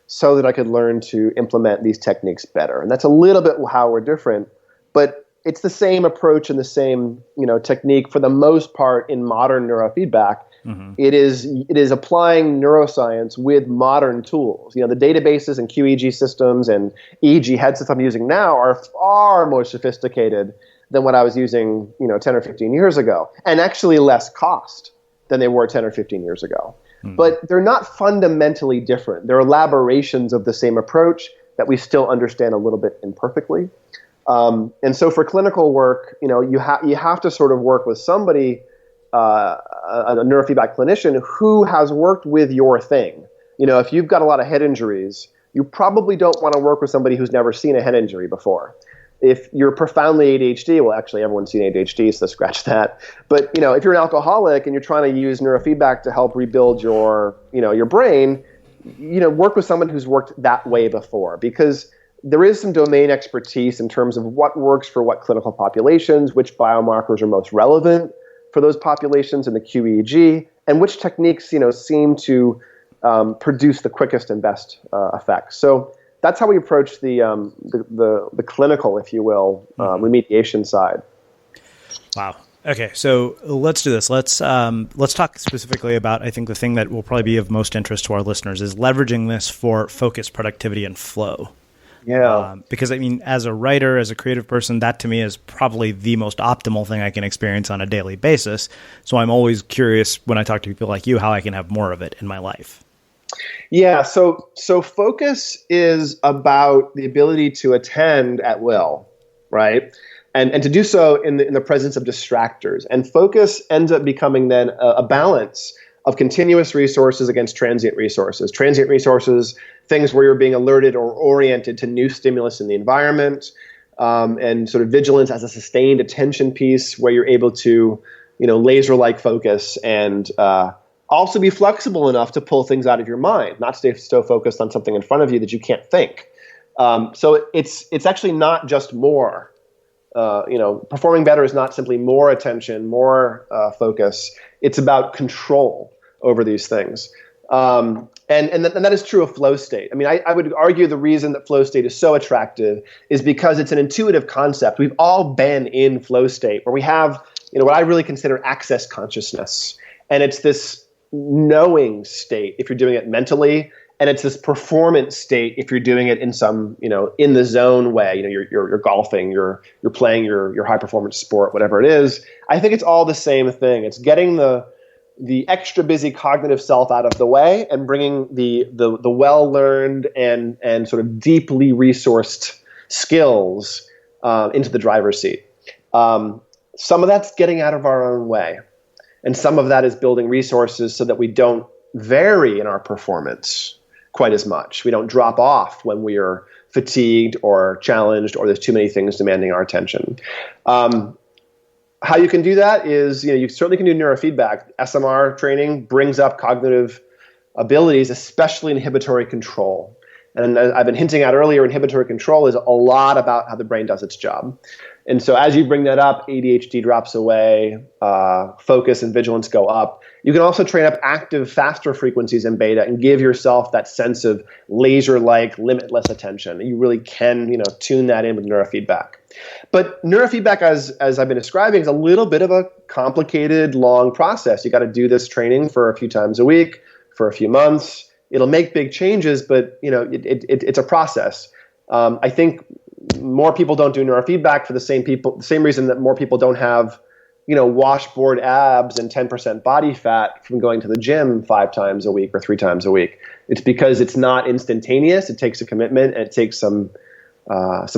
so that I could learn to implement these techniques better. And that's a little bit how we're different, but it's the same approach and the same, technique for the most part in modern neurofeedback. Mm-hmm. It is applying neuroscience with modern tools. The databases and QEEG systems and EEG headsets I'm using now are far more sophisticated than what I was using, 10 or 15 years ago, and actually less cost than they were 10 or 15 years ago. Mm-hmm. But they're not fundamentally different. They're elaborations of the same approach that we still understand a little bit imperfectly. And so for clinical work, you have to sort of work with somebody, a neurofeedback clinician who has worked with your thing. If you've got a lot of head injuries, you probably don't want to work with somebody who's never seen a head injury before. If you're profoundly ADHD, well, actually everyone's seen ADHD, so scratch that. But if you're an alcoholic and you're trying to use neurofeedback to help rebuild your brain, work with someone who's worked that way before, because there is some domain expertise in terms of what works for what clinical populations, which biomarkers are most relevant for those populations in the QEEG, and which techniques seem to produce the quickest and best effects. So that's how we approach the clinical, if you will, remediation side. Wow. Okay, so let's do this. Let's talk specifically about, I think, the thing that will probably be of most interest to our listeners is leveraging this for focus, productivity, and flow. Yeah. Because, as a writer, as a creative person, that to me is probably the most optimal thing I can experience on a daily basis. So I'm always curious when I talk to people like you how I can have more of it in my life. Yeah, so focus is about the ability to attend at will, right? And to do so in the presence of distractors. And focus ends up becoming then a balance of continuous resources against transient resources. Transient resources, things where you're being alerted or oriented to new stimulus in the environment, and sort of vigilance as a sustained attention piece where you're able to, laser-like focus and also be flexible enough to pull things out of your mind, not stay so focused on something in front of you that you can't think. So it's actually not just more. Performing better is not simply more attention, more focus. It's about control over these things. And that is true of flow state. I would argue the reason that flow state is so attractive is because it's an intuitive concept. We've all been in flow state where we have, what I really consider access consciousness. And it's this knowing state if you're doing it mentally, and it's this performance state if you're doing it in some, in the zone way. You're golfing, you're playing your high performance sport, whatever it is. I think it's all the same thing. It's getting the extra busy cognitive self out of the way and bringing the well learned and sort of deeply resourced skills into the driver's seat. Some of that's getting out of our own way. And some of that is building resources so that we don't vary in our performance quite as much. We don't drop off when we are fatigued or challenged or there's too many things demanding our attention. How you can do that is, you certainly can do neurofeedback. SMR training brings up cognitive abilities, especially inhibitory control. And as I've been hinting at earlier, inhibitory control is a lot about how the brain does its job. And so as you bring that up, ADHD drops away, focus and vigilance go up. You can also train up active, faster frequencies in beta and give yourself that sense of laser-like, limitless attention. You really can, tune that in with neurofeedback. But neurofeedback, as I've been describing, is a little bit of a complicated, long process. You got to do this training for a few times a week, for a few months. It'll make big changes, but it's a process. I think more people don't do neurofeedback for the same reason that more people don't have, washboard abs and 10% body fat from going to the gym 5 times a week or 3 times a week. It's because it's not instantaneous. It takes a commitment and it takes some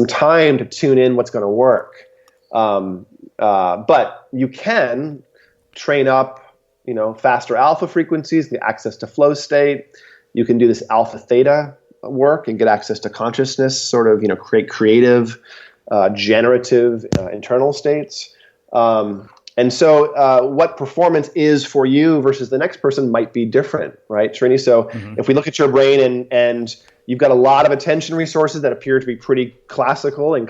time to tune in what's going to work. But you can train up, faster alpha frequencies, the access to flow state. You can do this alpha theta work and get access to consciousness, sort of, create creative generative internal states. And so what performance is for you versus the next person might be different, right, Srini? So if we look at your brain and you've got a lot of attention resources that appear to be pretty classical and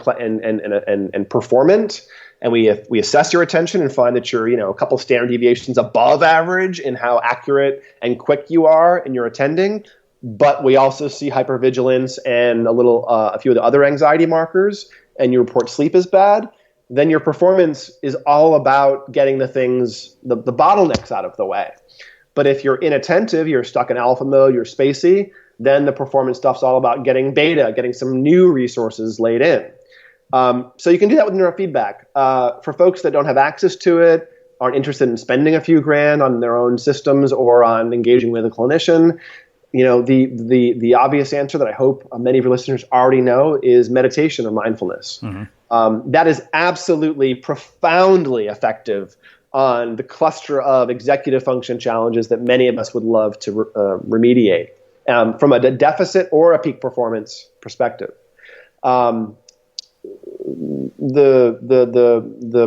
performant, and we assess your attention and find that you're a couple standard deviations above average in how accurate and quick you are in your attending, but we also see hypervigilance and a few of the other anxiety markers, and you report sleep is bad, then your performance is all about getting the bottlenecks out of the way. But if you're inattentive, you're stuck in alpha mode, you're spacey, then the performance stuff's all about getting beta, getting some new resources laid in. So you can do that with neurofeedback. For folks that don't have access to it, aren't interested in spending a few grand on their own systems or on engaging with a clinician, the obvious answer that I hope many of your listeners already know is meditation or mindfulness. That is absolutely profoundly effective on the cluster of executive function challenges that many of us would love to remediate from a deficit or a peak performance perspective. The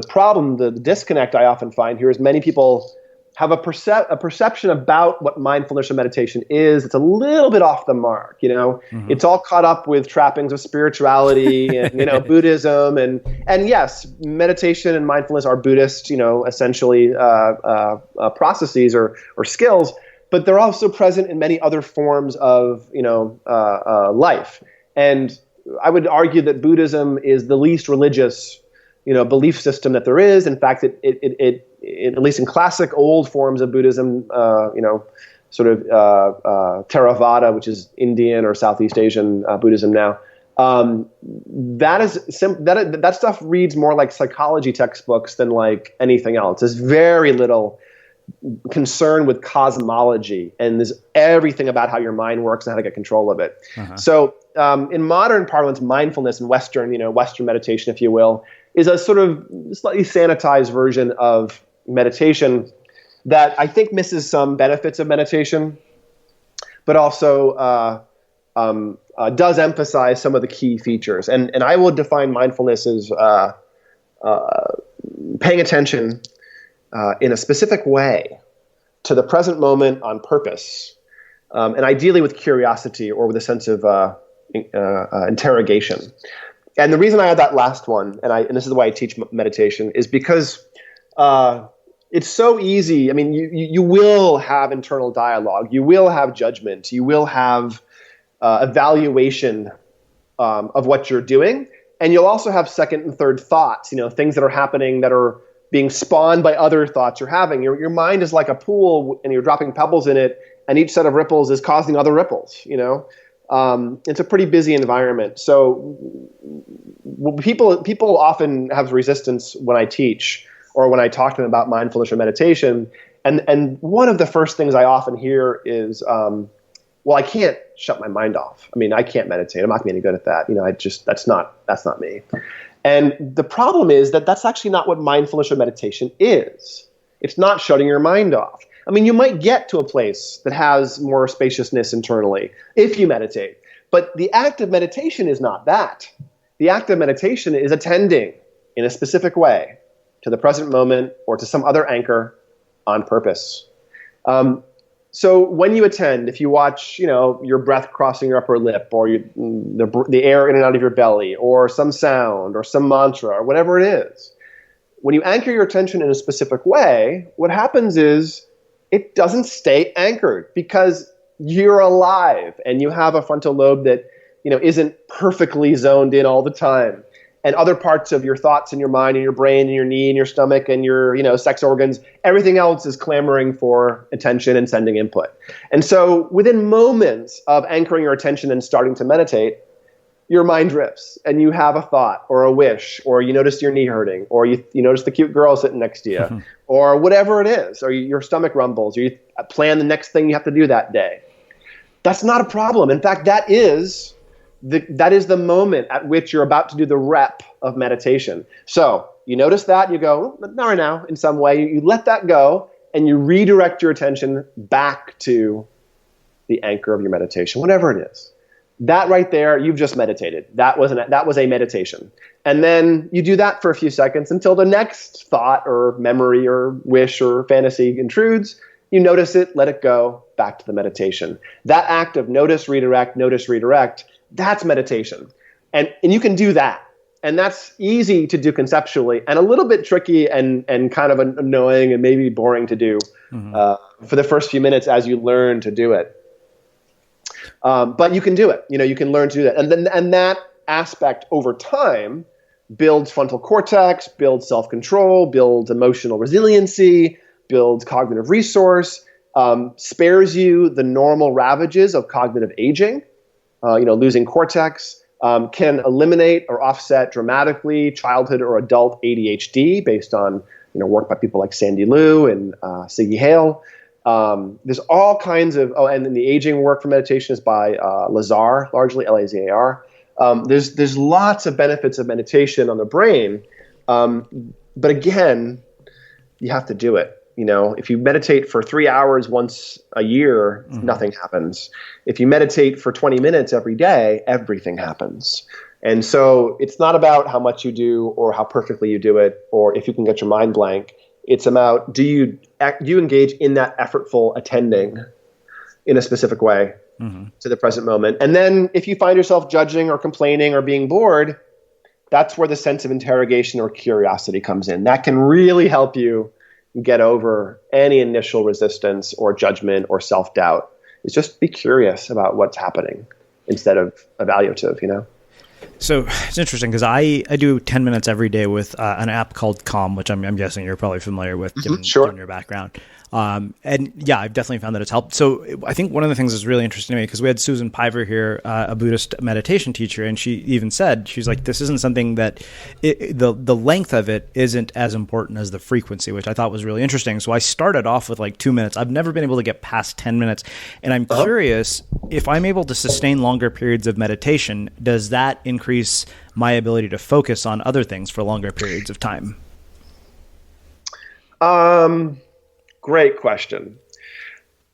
problem, the disconnect I often find here is many people have a perception about what mindfulness or meditation is. It's a little bit off the mark, It's all caught up with trappings of spirituality and, Buddhism. And yes, meditation and mindfulness are Buddhist, essentially processes or skills, but they're also present in many other forms of, life. And I would argue that Buddhism is the least religious belief system that there is. In fact, it at least in classic old forms of Buddhism, sort of Theravada, which is Indian or Southeast Asian Buddhism now, that stuff reads more like psychology textbooks than like anything else. There's very little concern with cosmology, and there's everything about how your mind works and how to get control of it. So in modern parlance, mindfulness and Western meditation, if you will, is a sort of slightly sanitized version of meditation that I think misses some benefits of meditation, but also does emphasize some of the key features. And I will define mindfulness as paying attention in a specific way to the present moment on purpose, and ideally with curiosity or with a sense of interrogation. And the reason I had that last one, and this is why I teach meditation, is because it's so easy. I mean, you will have internal dialogue, you will have judgment, you will have evaluation of what you're doing, and you'll also have second and third thoughts. Things that are happening that are being spawned by other thoughts you're having. Your mind is like a pool, and you're dropping pebbles in it, and each set of ripples is causing other ripples. It's a pretty busy environment. So people often have resistance when I teach or when I talk to them about mindfulness or meditation. And one of the first things I often hear is, well, I can't shut my mind off. I mean, I can't meditate. I'm not going to be any good at that. That's not me. And the problem is that that's actually not what mindfulness or meditation is. It's not shutting your mind off. I mean, you might get to a place that has more spaciousness internally if you meditate. But the act of meditation is not that. The act of meditation is attending in a specific way to the present moment or to some other anchor on purpose. So when you attend, if you watch, your breath crossing your upper lip, or the air in and out of your belly, or some sound, or some mantra, or whatever it is, when you anchor your attention in a specific way, what happens is it doesn't stay anchored because you're alive and you have a frontal lobe that, isn't perfectly zoned in all the time. And other parts of your thoughts and your mind and your brain and your knee and your stomach and your, sex organs, everything else is clamoring for attention and sending input. And so within moments of anchoring your attention and starting to meditate, your mind drifts and you have a thought or a wish, or you notice your knee hurting, or you notice the cute girl sitting next to you, or whatever it is, or your stomach rumbles, or you plan the next thing you have to do that day. That's not a problem. In fact, that is the moment at which you're about to do the rep of meditation. So you notice that, you go, not right now, in some way. You let that go, and you redirect your attention back to the anchor of your meditation, whatever it is. That right there, you've just meditated. That was a meditation. And then you do that for a few seconds until the next thought or memory or wish or fantasy intrudes. You notice it, let it go, back to the meditation. That act of notice, redirect, that's meditation. And you can do that. And that's easy to do conceptually and a little bit tricky and kind of annoying and maybe boring to do for the first few minutes as you learn to do it. But you can do it. You can learn to do that. And that aspect over time builds frontal cortex, builds self-control, builds emotional resiliency, builds cognitive resource, spares you the normal ravages of cognitive aging, losing cortex, can eliminate or offset dramatically childhood or adult ADHD based on work by people like Sandy Liu and Siggy Hale. There's all kinds of and then the aging work for meditation is by Lazar, largely Lazar. There's lots of benefits of meditation on the brain, but again, you have to do it. If you meditate for 3 hours once a year, nothing happens. If you meditate for 20 minutes every day, everything happens. And so it's not about how much you do or how perfectly you do it or if you can get your mind blank. It's about do you engage in that effortful attending in a specific way to the present moment. And then if you find yourself judging or complaining or being bored, that's where the sense of interrogation or curiosity comes in. That can really help you get over any initial resistance or judgment or self-doubt. It's just be curious about what's happening instead of evaluative, So it's interesting because I do 10 minutes every day with an app called Calm, which I'm guessing you're probably familiar with given your background. And yeah, I've definitely found that it's helped. So I think one of the things that's really interesting to me, because we had Susan Piver here, a Buddhist meditation teacher, and she even said, she's like, this isn't something that the length of it isn't as important as the frequency, which I thought was really interesting. So I started off with like 2 minutes. I've never been able to get past 10 minutes. And I'm curious, if I'm able to sustain longer periods of meditation, does that increase my ability to focus on other things for longer periods of time? Great question.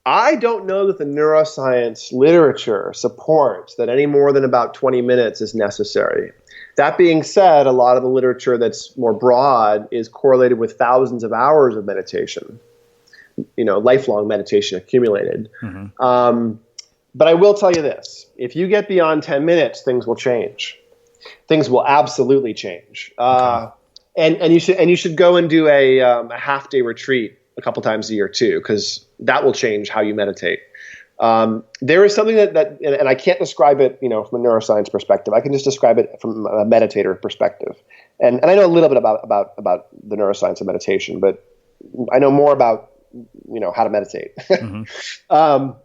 I don't know that the neuroscience literature supports that any more than about 20 minutes is necessary. That being said, a lot of the literature that's more broad is correlated with thousands of hours of meditation, lifelong meditation accumulated. But I will tell you this, if you get beyond 10 minutes, things will change. Things will absolutely change. And you should go and do a half-day retreat a couple times a year too, because that will change how you meditate. There is something that and I can't describe it, from a neuroscience perspective. I can just describe it from a meditator perspective. And I know a little bit about the neuroscience of meditation, but I know more about how to meditate and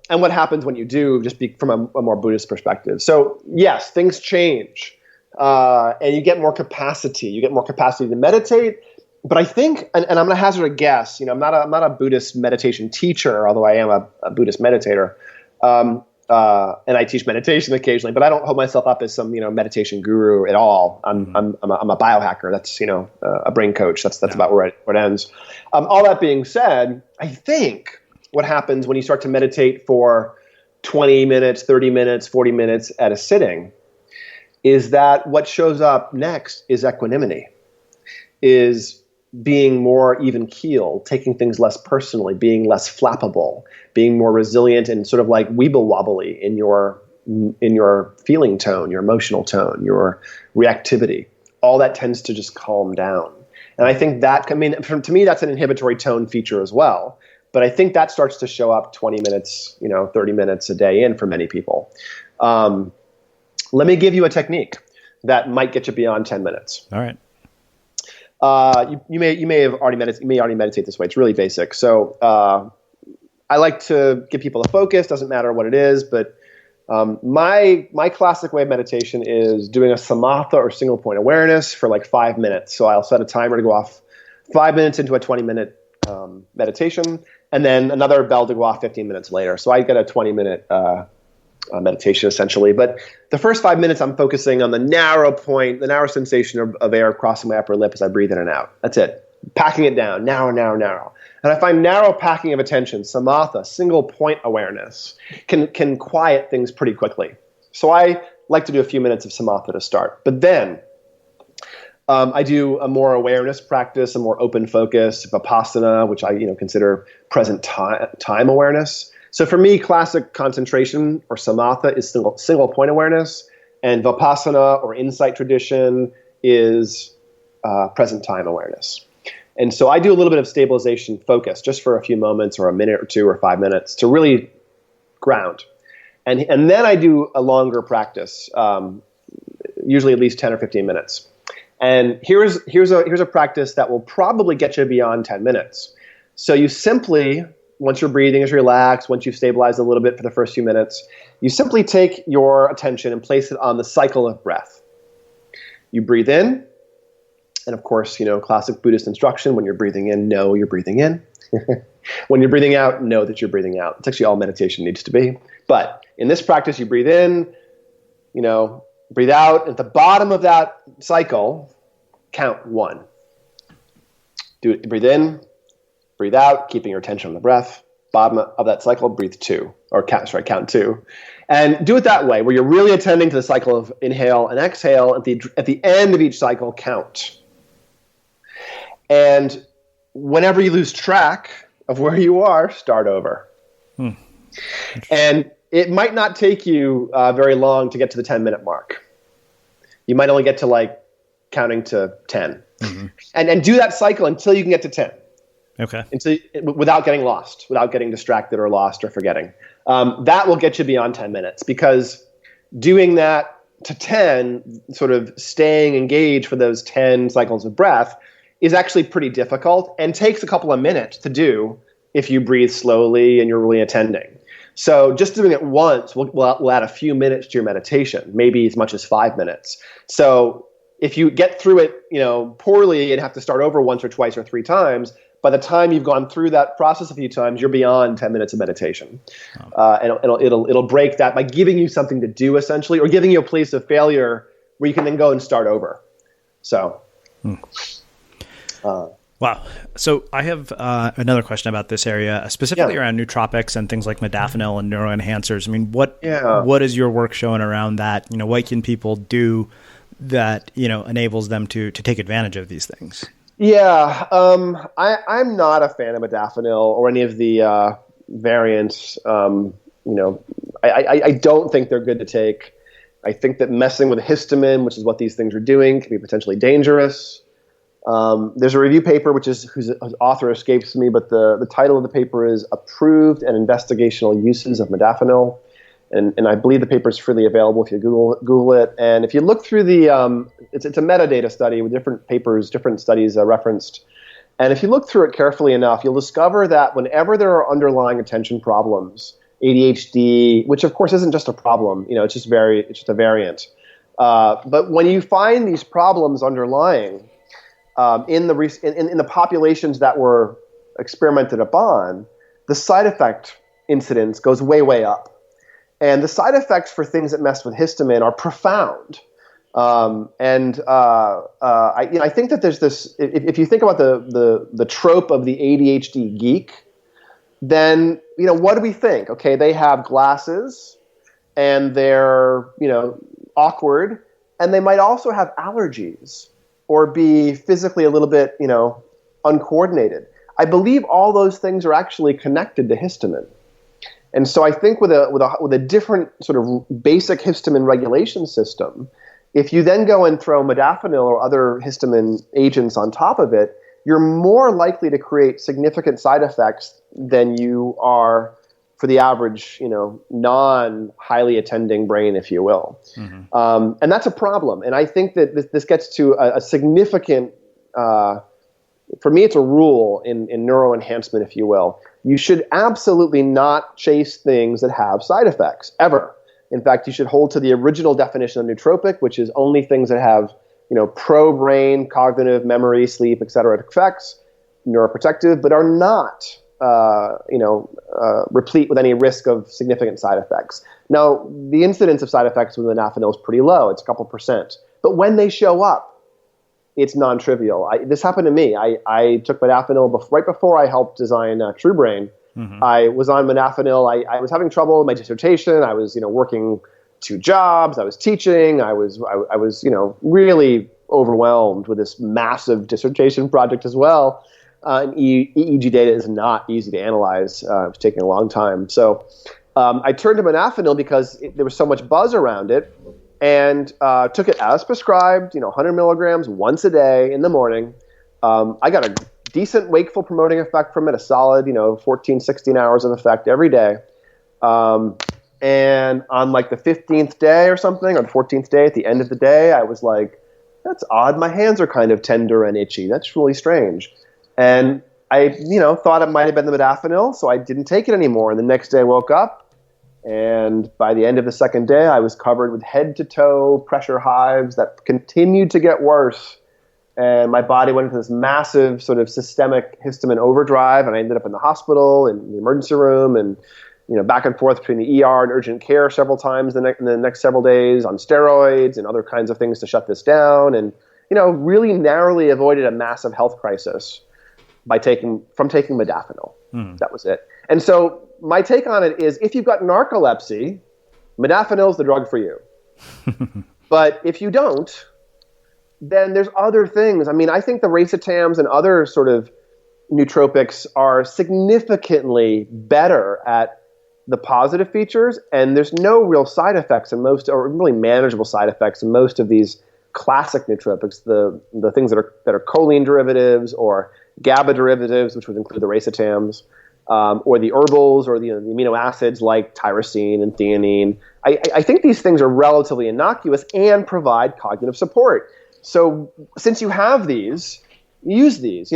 what happens when you do, just from a more Buddhist perspective. So yes, things change, and you get more capacity. You get more capacity to meditate. But I think, and I'm going to hazard a guess. I'm not a Buddhist meditation teacher, although I am a Buddhist meditator, and I teach meditation occasionally. But I don't hold myself up as some meditation guru at all. I'm a biohacker. That's a brain coach. That's about where it ends. All that being said, I think what happens when you start to meditate for 20 minutes, 30 minutes, 40 minutes at a sitting is that what shows up next is equanimity, is being more even keeled, taking things less personally, being less flappable, being more resilient and sort of like weeble wobbly in your feeling tone, your emotional tone, your reactivity. All that tends to just calm down. And I think that, to me, that's an inhibitory tone feature as well. But I think that starts to show up 20 minutes, 30 minutes a day in for many people. Let me give you a technique that might get you beyond 10 minutes. All right. You may already meditate this way. It's really basic. So I like to give people a focus. Doesn't matter what it is, but my classic way of meditation is doing a samatha or single point awareness for like 5 minutes. So I'll set a timer to go off 5 minutes into a 20-minute meditation, and then another bell to go off 15 minutes later. So I get a 20-minute meditation essentially. But the first 5 minutes, I'm focusing on the narrow point, the narrow sensation of air crossing my upper lip as I breathe in and out. That's it. Packing it down, narrow, narrow, narrow. And I find narrow packing of attention, samatha, single point awareness, can quiet things pretty quickly. So I like to do a few minutes of samatha to start. But then I do a more awareness practice, a more open focus, vipassana, which I consider present time awareness. So for me, classic concentration or samatha is single point awareness, and vipassana or insight tradition is present time awareness. And so I do a little bit of stabilization focus just for a few moments or a minute or 2 or 5 minutes to really ground. And then I do a longer practice, usually at least 10 or 15 minutes. And here's a practice that will probably get you beyond 10 minutes. So you simply, once your breathing is relaxed, once you've stabilized a little bit for the first few minutes, you simply take your attention and place it on the cycle of breath. You breathe in, and of course, classic Buddhist instruction, when you're breathing in, know you're breathing in. When you're breathing out, know that you're breathing out. It's actually all meditation needs to be. But in this practice, you breathe in, breathe out. At the bottom of that cycle, count 1. Breathe in, breathe out, keeping your attention on the breath. Bottom of that cycle, breathe 2, or count 2. And do it that way, where you're really attending to the cycle of inhale and exhale. At the end of each cycle, count. And whenever you lose track of where you are, start over. And it might not take you very long to get to the 10-minute mark. You might only get to counting to 10. Mm-hmm. And do that cycle until you can get to 10. Okay. Without getting lost, without getting distracted or lost or forgetting. That will get you beyond 10 minutes, because doing that to 10, sort of staying engaged for those 10 cycles of breath, is actually pretty difficult and takes a couple of minutes to do if you breathe slowly and you're really attending. So just doing it once will add a few minutes to your meditation, maybe as much as 5 minutes. So if you get through it, poorly and have to start over once or twice or 3 times, by the time you've gone through that process a few times, you're beyond 10 minutes of meditation. And it'll break that by giving you something to do, essentially, or giving you a place of failure where you can then go and start over. So. Wow. So I have another question about this area, specifically around nootropics and things like modafinil and neuroenhancers. I mean, what is your work showing around that? What can people do that, enables them to take advantage of these things? Yeah. I'm not a fan of modafinil or any of the variants. I don't think they're good to take. I think that messing with histamine, which is what these things are doing, can be potentially dangerous. There's a review paper, whose author escapes me, but the title of the paper is Approved and Investigational Uses of Modafinil. And I believe the paper is freely available if you Google it. And if you look through it's a metadata study with different papers, different studies referenced. And if you look through it carefully enough, you'll discover that whenever there are underlying attention problems, ADHD, which of course isn't just a problem, it's just a variant. But when you find these problems underlying, in the populations that were experimented upon, the side effect incidence goes way, way up. And the side effects for things that mess with histamine are profound. I think that there's this, if you think about the trope of the ADHD geek, then, what do we think? Okay, they have glasses and they're, awkward, and they might also have allergies or be physically a little bit, uncoordinated. I believe all those things are actually connected to histamine. And so I think with a different sort of basic histamine regulation system, if you then go and throw modafinil or other histamine agents on top of it, you're more likely to create significant side effects than you are for the average, non-highly attending brain, if you will. Mm-hmm. And that's a problem. And I think that this gets to a significant, for me, it's a rule in neuroenhancement, if you will. You should absolutely not chase things that have side effects, ever. In fact, you should hold to the original definition of nootropic, which is only things that have, pro-brain, cognitive, memory, sleep, et cetera, effects, neuroprotective, but are not, replete with any risk of significant side effects. Now, the incidence of side effects with modafinil is pretty low. It's a couple percent. But when they show up, it's non-trivial. This happened to me. I took modafinil right before I helped design True Brain. Mm-hmm. I was on modafinil. I was having trouble with my dissertation. I was, working 2 jobs. I was teaching. I was really overwhelmed with this massive dissertation project as well. And EEG data is not easy to analyze. It's taking a long time. So I turned to modafinil because there was so much buzz around it, and took it as prescribed, 100 milligrams once a day in the morning. I got a decent wakeful promoting effect from it, a solid, 14, 16 hours of effect every day. And on like the 15th day or something, or the 14th day, at the end of the day, I was like, that's odd. My hands are kind of tender and itchy. That's really strange. And I, thought it might have been the modafinil, so I didn't take it anymore. And the next day I woke up, and by the end of the second day, I was covered with head to toe pressure hives that continued to get worse. And my body went into this massive sort of systemic histamine overdrive, and I ended up in the hospital, in the emergency room, and back and forth between the ER and urgent care several times in the next several days on steroids and other kinds of things to shut this down, and really narrowly avoided a massive health crisis by taking modafinil. That was it. And so my take on it is, if you've got narcolepsy, modafinil is the drug for you. But if you don't, then there's other things. I mean, I think the racetams and other sort of nootropics are significantly better at the positive features, and there's no real side effects in most, or really manageable side effects in most of these classic nootropics, the things that are choline derivatives or GABA derivatives, which would include the racetams, or the herbals, or the amino acids like tyrosine and theanine. I think these things are relatively innocuous and provide cognitive support. So since you have these, use these.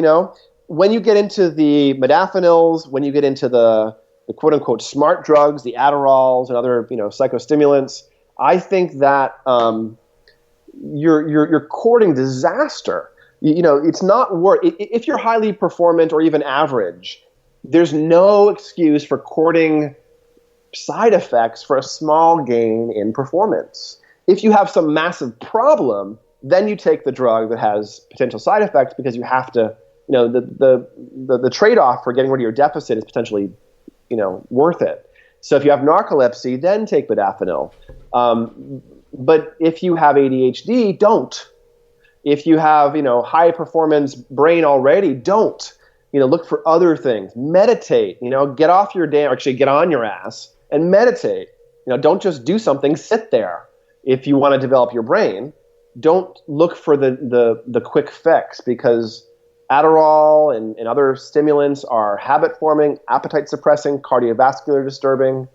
When you get into the modafinils, when you get into the quote unquote smart drugs, the Adderalls and other psychostimulants, I think that you're courting disaster. It's not worth. If you're highly performant or even average, there's no excuse for courting side effects for a small gain in performance. If you have some massive problem, then you take the drug that has potential side effects, because you have to, the trade-off for getting rid of your deficit is potentially, worth it. So if you have narcolepsy, then take modafinil. But if you have ADHD, don't. If you have, high performance brain already, don't. Look for other things. Meditate. Get off your get on your ass and meditate. Don't just do something. Sit there. If you want to develop your brain, don't look for the quick fix, because Adderall and other stimulants are habit-forming, appetite-suppressing, cardiovascular disturbing.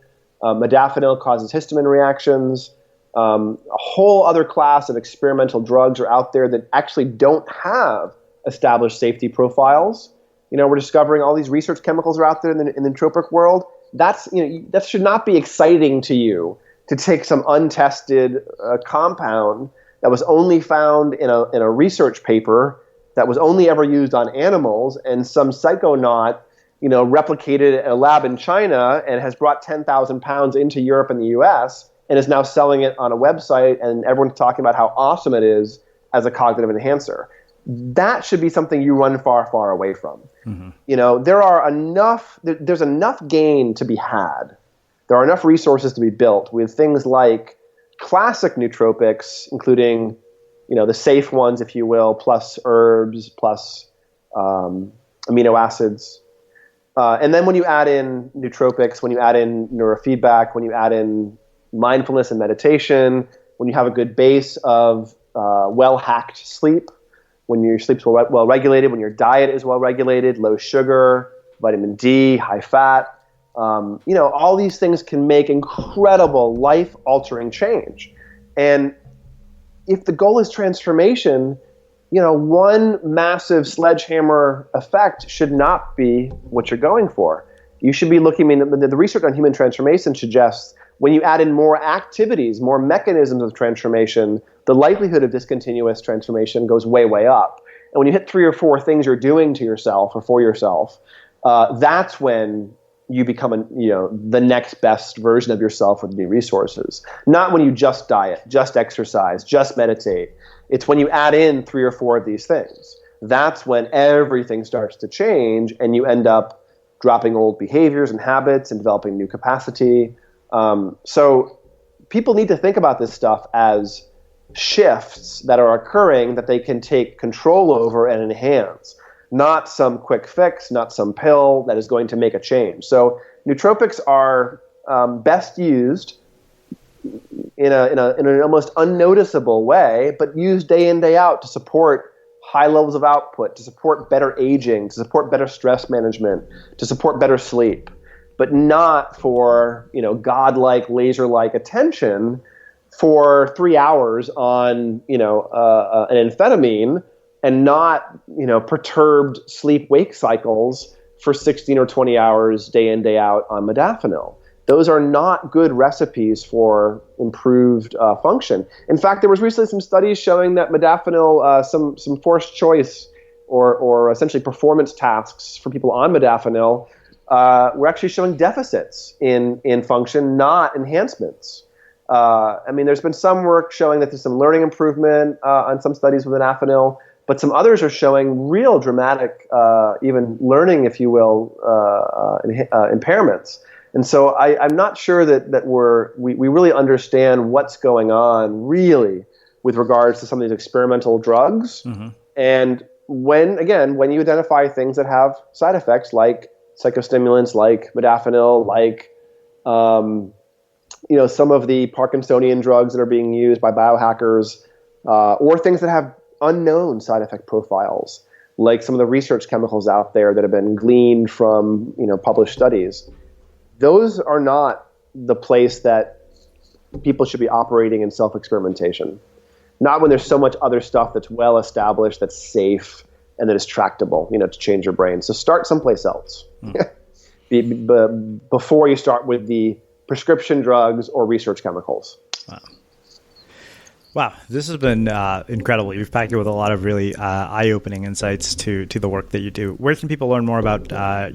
Modafinil causes histamine reactions. A whole other class of experimental drugs are out there that actually don't have established safety profiles. We're discovering all these research chemicals are out there in the nootropic world. That should not be exciting to you, to take some untested compound that was only found in a research paper that was only ever used on animals, and some psychonaut, replicated at a lab in China and has brought 10,000 pounds into Europe and the US and is now selling it on a website, and everyone's talking about how awesome it is as a cognitive enhancer. That should be something you run far, far away from. Mm-hmm. There's enough gain to be had. There are enough resources to be built with things like classic nootropics, including the safe ones, if you will, plus herbs, plus amino acids. And then when you add in nootropics, when you add in neurofeedback, when you add in mindfulness and meditation, when you have a good base of well-hacked sleep, when your sleep's well regulated, when your diet is well regulated, low sugar, vitamin D, high fat, all these things can make incredible life-altering change. And if the goal is transformation, one massive sledgehammer effect should not be what you're going for. You should be looking, the research on human transformation suggests when you add in more activities, more mechanisms of transformation, the likelihood of discontinuous transformation goes way, way up. And when you hit 3 or 4 things you're doing to yourself or for yourself, that's when you become the next best version of yourself with new resources. Not when you just diet, just exercise, just meditate. It's when you add in 3 or 4 of these things. That's when everything starts to change, and you end up dropping old behaviors and habits and developing new capacity. So people need to think about this stuff as shifts that are occurring that they can take control over and enhance, not some quick fix, not some pill that is going to make a change. So nootropics are best used in an almost unnoticeable way, but used day in, day out to support high levels of output, to support better aging, to support better stress management, to support better sleep, but not for, godlike, laser-like attention for 3 hours on, an amphetamine, and not, perturbed sleep-wake cycles for 16 or 20 hours day in, day out on modafinil. Those are not good recipes for improved function. In fact, there was recently some studies showing that modafinil, some forced choice or essentially performance tasks for people on modafinil were actually showing deficits in function, not enhancements. There's been some work showing that there's some learning improvement on some studies with modafinil, but some others are showing real dramatic, even learning, if you will, impairments. And so I'm not sure that we really understand what's going on really with regards to some of these experimental drugs. Mm-hmm. And when you identify things that have side effects like psychostimulants, like modafinil, like some of the Parkinsonian drugs that are being used by biohackers, or things that have unknown side effect profiles, like some of the research chemicals out there that have been gleaned from published studies. Those are not the place that people should be operating in self-experimentation. Not when there's so much other stuff that's well established, that's safe, and that is tractable, to change your brain. So start someplace else before you start with the prescription drugs or research chemicals. Wow, this has been incredible. You've packed it with a lot of really eye-opening insights to the work that you do. Where can people learn more about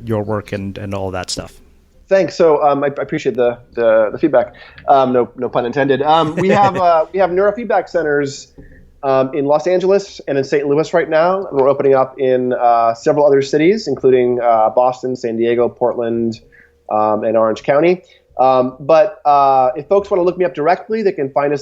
your work and all that stuff? Thanks. So I appreciate the feedback. No pun intended. We have neurofeedback centers in Los Angeles and in St. Louis right now. We're opening up in several other cities, including Boston, San Diego, Portland, and Orange County. But if folks want to look me up directly, they can find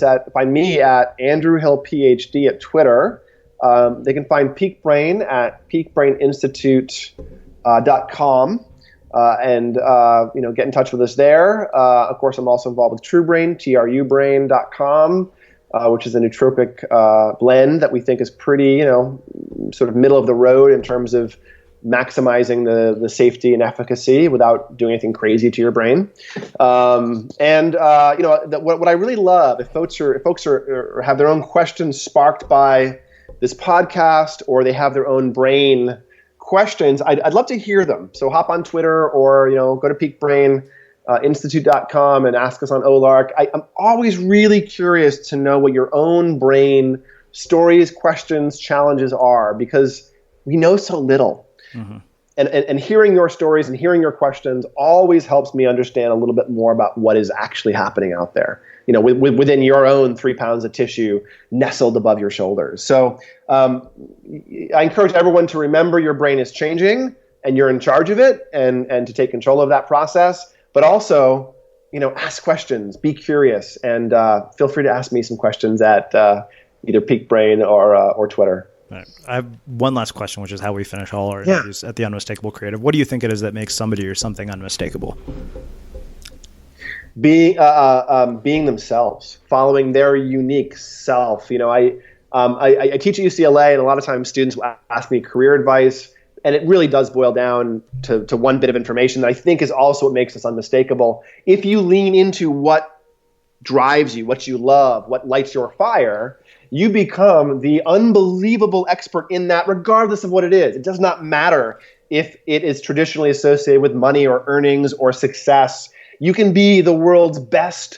me at Andrew Hill PhD at Twitter. They can find Peak Brain at peakbraininstitute.com. And get in touch with us there. Of course, I'm also involved with TrueBrain, trubrain.com, which is a nootropic blend that we think is pretty, sort of middle of the road in terms of maximizing the safety and efficacy without doing anything crazy to your brain. What I really love, if folks are have their own questions sparked by this podcast, or they have their own brain questions, I'd love to hear them. So hop on Twitter or go to peakbraininstitute.com and ask us on OLARC. I'm always really curious to know what your own brain stories, questions, challenges are, because we know so little. Mm-hmm. And hearing your stories and hearing your questions always helps me understand a little bit more about what is actually happening out there, within your own 3 pounds of tissue nestled above your shoulders. So I encourage everyone to remember your brain is changing and you're in charge of it, and to take control of that process. But also, ask questions, be curious, and feel free to ask me some questions at either Peak Brain or Twitter. Right. I have one last question, which is how we finish all our interviews at the Unmistakable Creative. What do you think it is that makes somebody or something unmistakable? Being themselves, following their unique self. I teach at UCLA, and a lot of times students will ask me career advice, and it really does boil down to one bit of information that I think is also what makes us unmistakable. If you lean into what drives you, what you love, what lights your fire, you become the unbelievable expert in that, regardless of what it is. It does not matter if it is traditionally associated with money or earnings or success. You can be the world's best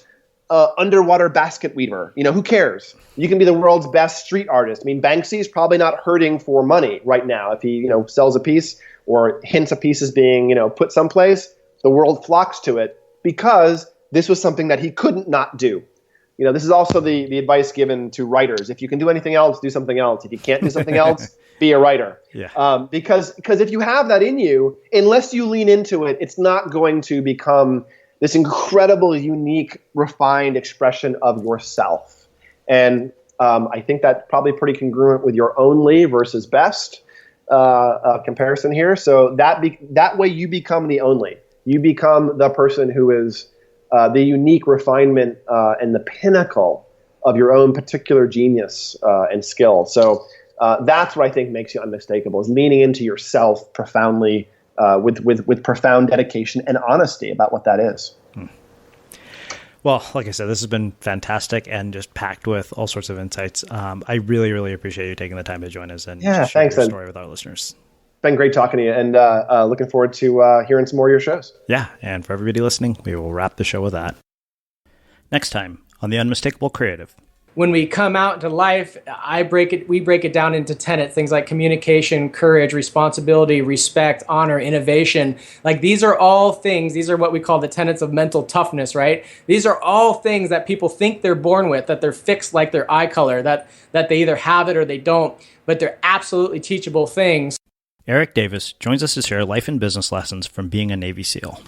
underwater basket weaver. Who cares? You can be the world's best street artist. Banksy is probably not hurting for money right now. If he, sells a piece or hints a piece is being, put someplace, the world flocks to it because this was something that he couldn't not do. This is also the advice given to writers. If you can do anything else, do something else. If you can't do something else, be a writer. Yeah. Because if you have that in you, unless you lean into it, it's not going to become this incredible, unique, refined expression of yourself. And I think that's probably pretty congruent with your only versus best comparison here. So that way you become the only. You become the person who is the unique refinement and the pinnacle of your own particular genius and skill. So that's what I think makes you unmistakable, is leaning into yourself profoundly with profound dedication and honesty about what that is. Well, like I said, this has been fantastic and just packed with all sorts of insights. I really, really appreciate you taking the time to join us and share your story with our listeners. It's been great talking to you, and looking forward to hearing some more of your shows. Yeah, and for everybody listening, we will wrap the show with that. Next time on The Unmistakable Creative. When we come out into life, we break it down into tenets, things like communication, courage, responsibility, respect, honor, innovation. Like these are all things, these are what we call the tenets of mental toughness, right? These are all things that people think they're born with, that they're fixed like their eye color, that they either have it or they don't, but they're absolutely teachable things. Eric Davis joins us to share life and business lessons from being a Navy SEAL.